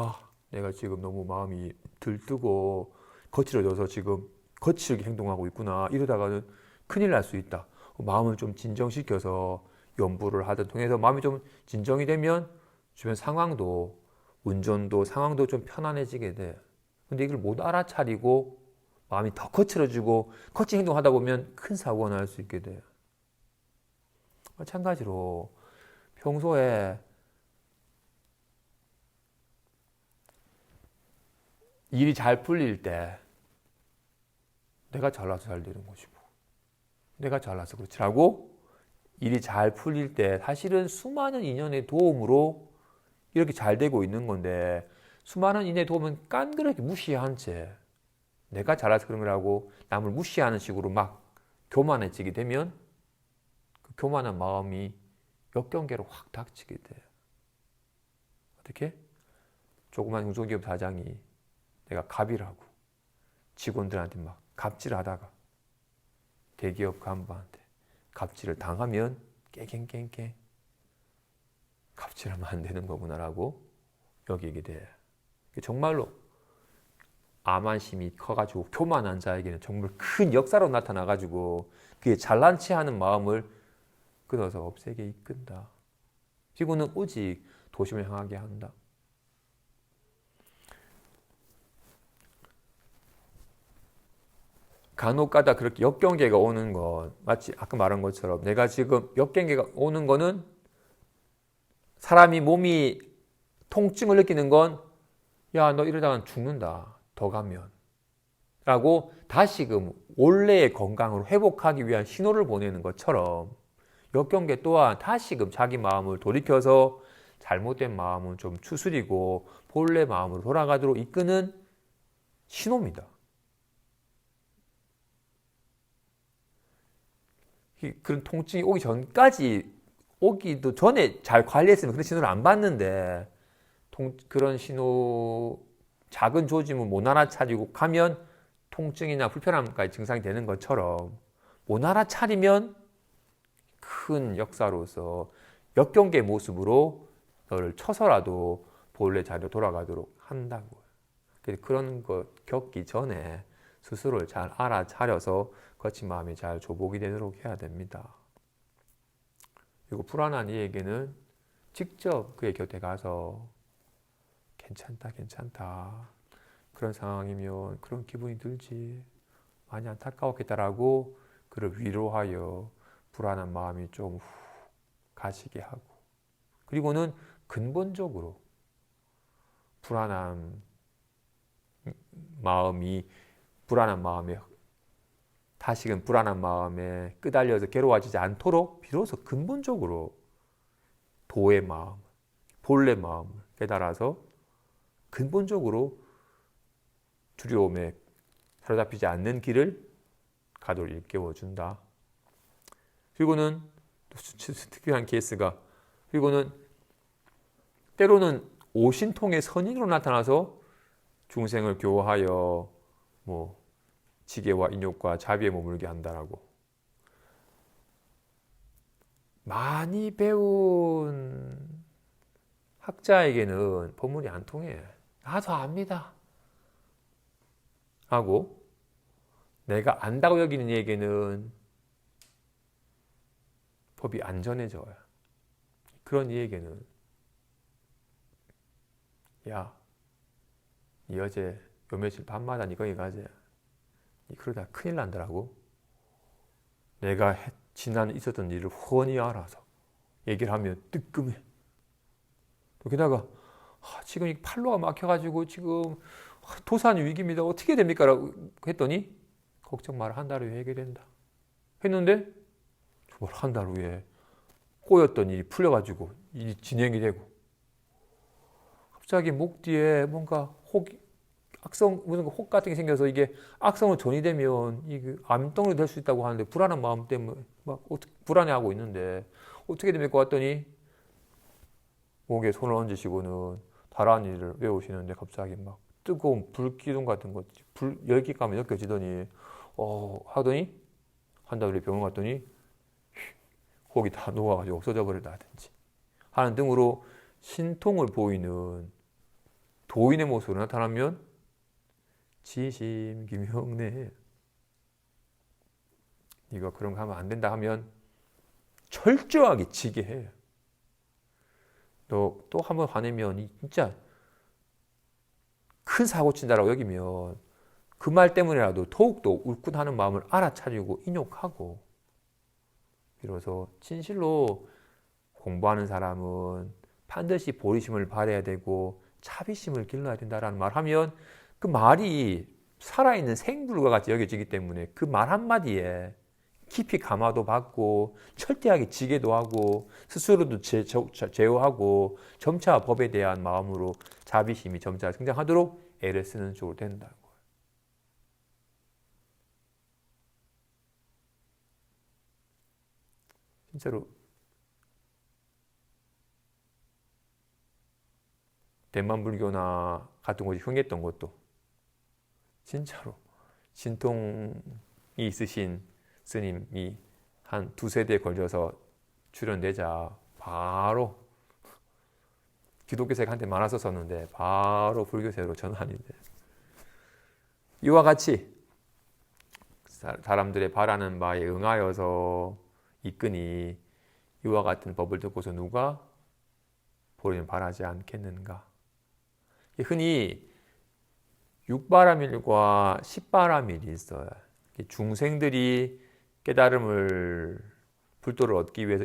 내가 지금 너무 마음이 들뜨고 거칠어져서 지금 거칠게 행동하고 있구나 이러다가는 큰일 날 수 있다. 마음을 좀 진정시켜서 연부를 하든 통해서 마음이 좀 진정이 되면 주변 상황도 운전도 상황도 좀 편안해지게 돼. 근데 이걸 못 알아차리고 마음이 더 거칠어지고 거친 행동하다 보면 큰 사고가 날 수 있게 돼요. 마찬가지로 평소에 일이 잘 풀릴 때 내가 잘나서 잘 되는 것이고 내가 잘나서 그렇지라고 일이 잘 풀릴 때 사실은 수많은 인연의 도움으로 이렇게 잘 되고 있는 건데 수많은 인연의 도움은 깐그렇게 무시한 채 내가 잘나서 그런 거라고 남을 무시하는 식으로 막 교만해지게 되면 그 교만한 마음이 역경계로 확 닥치게 돼요. 어떻게? 조그만 중소기업 사장이 내가 갑질 하고 직원들한테 막 갑질하다가 대기업 간부한테 갑질을 당하면 깽깽깽깽 갑질하면 안 되는 거구나라고 여기게 돼. 정말로 암환심이 커가지고 교만한 자에게는 정말 큰 역사로 나타나가지고 그게 잘난 체하는 마음을 끊어서 없애게 이끈다. 지구는 오직 도심을 향하게 한다. 간혹가다 그렇게 역경계가 오는 건 마치 아까 말한 것처럼 내가 지금 역경계가 오는 거는 사람이 몸이 통증을 느끼는 건 야, 너 이러다가 죽는다. 더 가면. 라고 다시금 원래의 건강으로 회복하기 위한 신호를 보내는 것처럼 역경계 또한 다시금 자기 마음을 돌이켜서 잘못된 마음은 좀 추스리고 본래 마음으로 돌아가도록 이끄는 신호입니다. 그런 통증이 오기 전까지 오기도 전에 잘 관리했으면 그런 신호를 안 받는데 그런 신호 작은 조짐을 못 알아차리고 가면 통증이나 불편함까지 증상이 되는 것처럼 못 알아차리면 큰 역사로서 역경계의 모습으로 너를 쳐서라도 본래 자리로 돌아가도록 한다고. 그래서 그런 것 겪기 전에 스스로를 잘 알아차려서 거친 마음이 잘 조복이 되도록 해야 됩니다. 그리고 불안한 이에게는 직접 그의 곁에 가서 괜찮다, 괜찮다. 그런 상황이면 그런 기분이 들지. 많이 안타까웠겠다라고 그를 위로하여 불안한 마음이 좀 가시게 하고. 그리고는 근본적으로 불안한 마음에 다시금 불안한 마음에 끄달려서 괴로워지지 않도록 비로소 근본적으로 도의 마음, 본래 마음을 깨달아서 근본적으로 두려움에 사로잡히지 않는 길을 가도록 일깨워준다. 그리고는 또 특별한 케이스가, 그리고는 때로는 오신통의 선인으로 나타나서 중생을 교화하여 지계와 인욕과 자비에 머물게 한다라고. 많이 배운 학자에게는 법문이 안 통해. 나도 압니다 하고, 내가 안다고 여기는 이에게는 법이 안 전해져요. 그런 이에게는 야, 니 어제 요 며칠 밤마다 니 거기 가재. 니 그러다 큰일 난다라고. 내가 지난 있었던 일을 훤히 알아서 얘기를 하면 뜨끔해. 게다가 지금 이 팔로가 막혀가지고 지금 도산 위기입니다. 어떻게 됩니까? 라고 했더니 걱정 마라. 한 달 후에 해결된다. 했는데 정말 한 달 후에 꼬였던 일이 풀려가지고 일이 진행이 되고 갑자기 목 뒤에 뭔가 무슨 혹 같은 게 생겨서 이게 악성으로 전이되면 이게 암덩어리 될 수 있다고 하는데 불안한 마음 때문에 막 불안해하고 있는데 어떻게 됩니까? 왔더니 목에 손을 얹으시고는 다른 일을 외우시는데 갑자기 막 뜨거운 불기둥 같은 것, 열기감이 느껴지더니 하더니 한 달 후에 병원 갔더니 혹이 다 녹아가지고 없어져 버린다든지 하는 등으로 신통을 보이는 도인의 모습으로 나타나면 지심기명래 네가 그런 거 하면 안 된다 하면 철저하게 지게 해. 너 또 한 번 화내면 진짜 큰 사고 친다라고 여기면 그 말 때문에라도 더욱더 울컥하는 마음을 알아차리고 인욕하고, 비로소 진실로 공부하는 사람은 반드시 보리심을 발해야 되고 자비심을 길러야 된다라는 말 하면 그 말이 살아있는 생물과 같이 여겨지기 때문에 그 말 한마디에 깊이 감화도 받고 철저하게 지게도 하고 스스로도 제어하고 점차 법에 대한 마음으로 자비심이 점차 성장하도록 애를 쓰는 쪽으로 된다고. 진짜로 대만 불교나 같은 곳이 흥했던 것도 진짜로 신통이 있으신 스님이 한 두세 대 걸려서 출연되자 바로 기독교세가 한테 많았었는데 바로 불교세로 전환이 돼. 이와 같이 사람들의 바라는 바에 응하여서 이끄니 이와 같은 법을 듣고서 누가 보리를 바라지 않겠는가. 흔히 육바라밀과 십바라밀이 있어요. 중생들이 깨달음을 불도를 얻기 위해서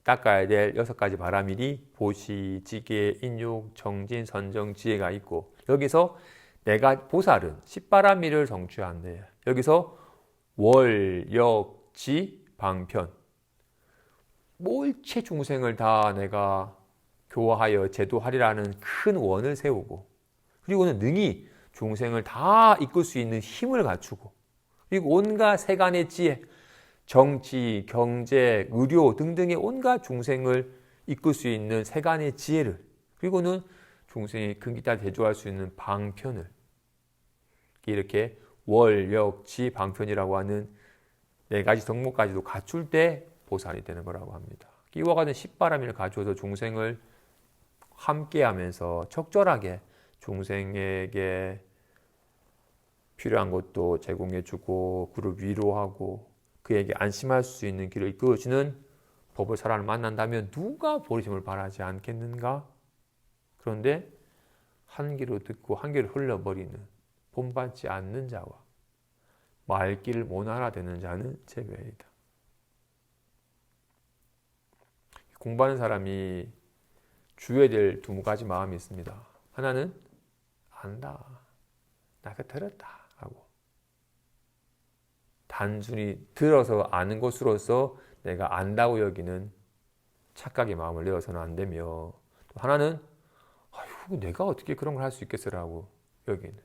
닦아야 될 6가지 바라밀이 보시, 지계, 인욕, 정진, 선정, 지혜가 있고, 여기서 내가 보살은 십바라밀을 성취한대. 여기서 월, 역, 지, 방편, 몰체 중생을 다 내가 교화하여 제도하리라는 큰 원을 세우고, 그리고는 능히 중생을 다 이끌 수 있는 힘을 갖추고, 그리고 온갖 세간의 지혜, 정치, 경제, 의료 등등의 온갖 중생을 이끌 수 있는 세간의 지혜를, 그리고는 중생이 근기타 대조할 수 있는 방편을, 이렇게 월역지 방편이라고 하는 4가지 덕목까지도 갖출 때 보살이 되는 거라고 합니다. 이와 같은 십바람을 가져서 중생을 함께하면서 적절하게 중생에게 필요한 것도 제공해주고 그를 위로하고 그에게 안심할 수 있는 길을 이끌어주는 법을 사람을 만난다면 누가 보리심을 바라지 않겠는가? 그런데 한 귀로 듣고 한 귀로 흘려버리는, 본받지 않는 자와 말귀를 못 알아듣는 자는 제외이다. 공부하는 사람이 주의해야 될 2가지 마음이 있습니다. 하나는 안다, 내가 들었다 하고, 단순히 들어서 아는 것으로서 내가 안다고 여기는 착각의 마음을 내어서는 안 되며, 또 하나는 아유, 내가 어떻게 그런 걸 할 수 있겠어라고 여기는,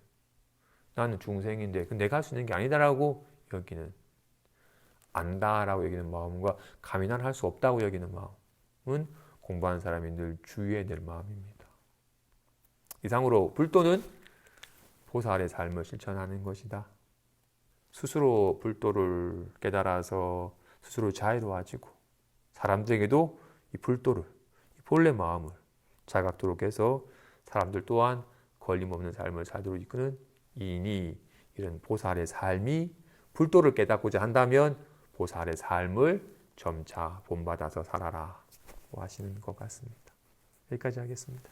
나는 중생인데 내가 할 수 있는 게 아니다라고 여기는, 안다라고 여기는 마음과 감히 난 할 수 없다고 여기는 마음은 공부하는 사람이 늘 주의해야 될 마음입니다. 이상으로 불도는 보살의 삶을 실천하는 것이다. 스스로 불도를 깨달아서 스스로 자유로워지고 사람들에게도 이 불도를, 이 본래 마음을 자각토록 해서 사람들 또한 걸림없는 삶을 살도록 이끄는 이니, 이런 보살의 삶이, 불도를 깨닫고자 한다면 보살의 삶을 점차 본받아서 살아라 하시는 것 같습니다. 여기까지 하겠습니다.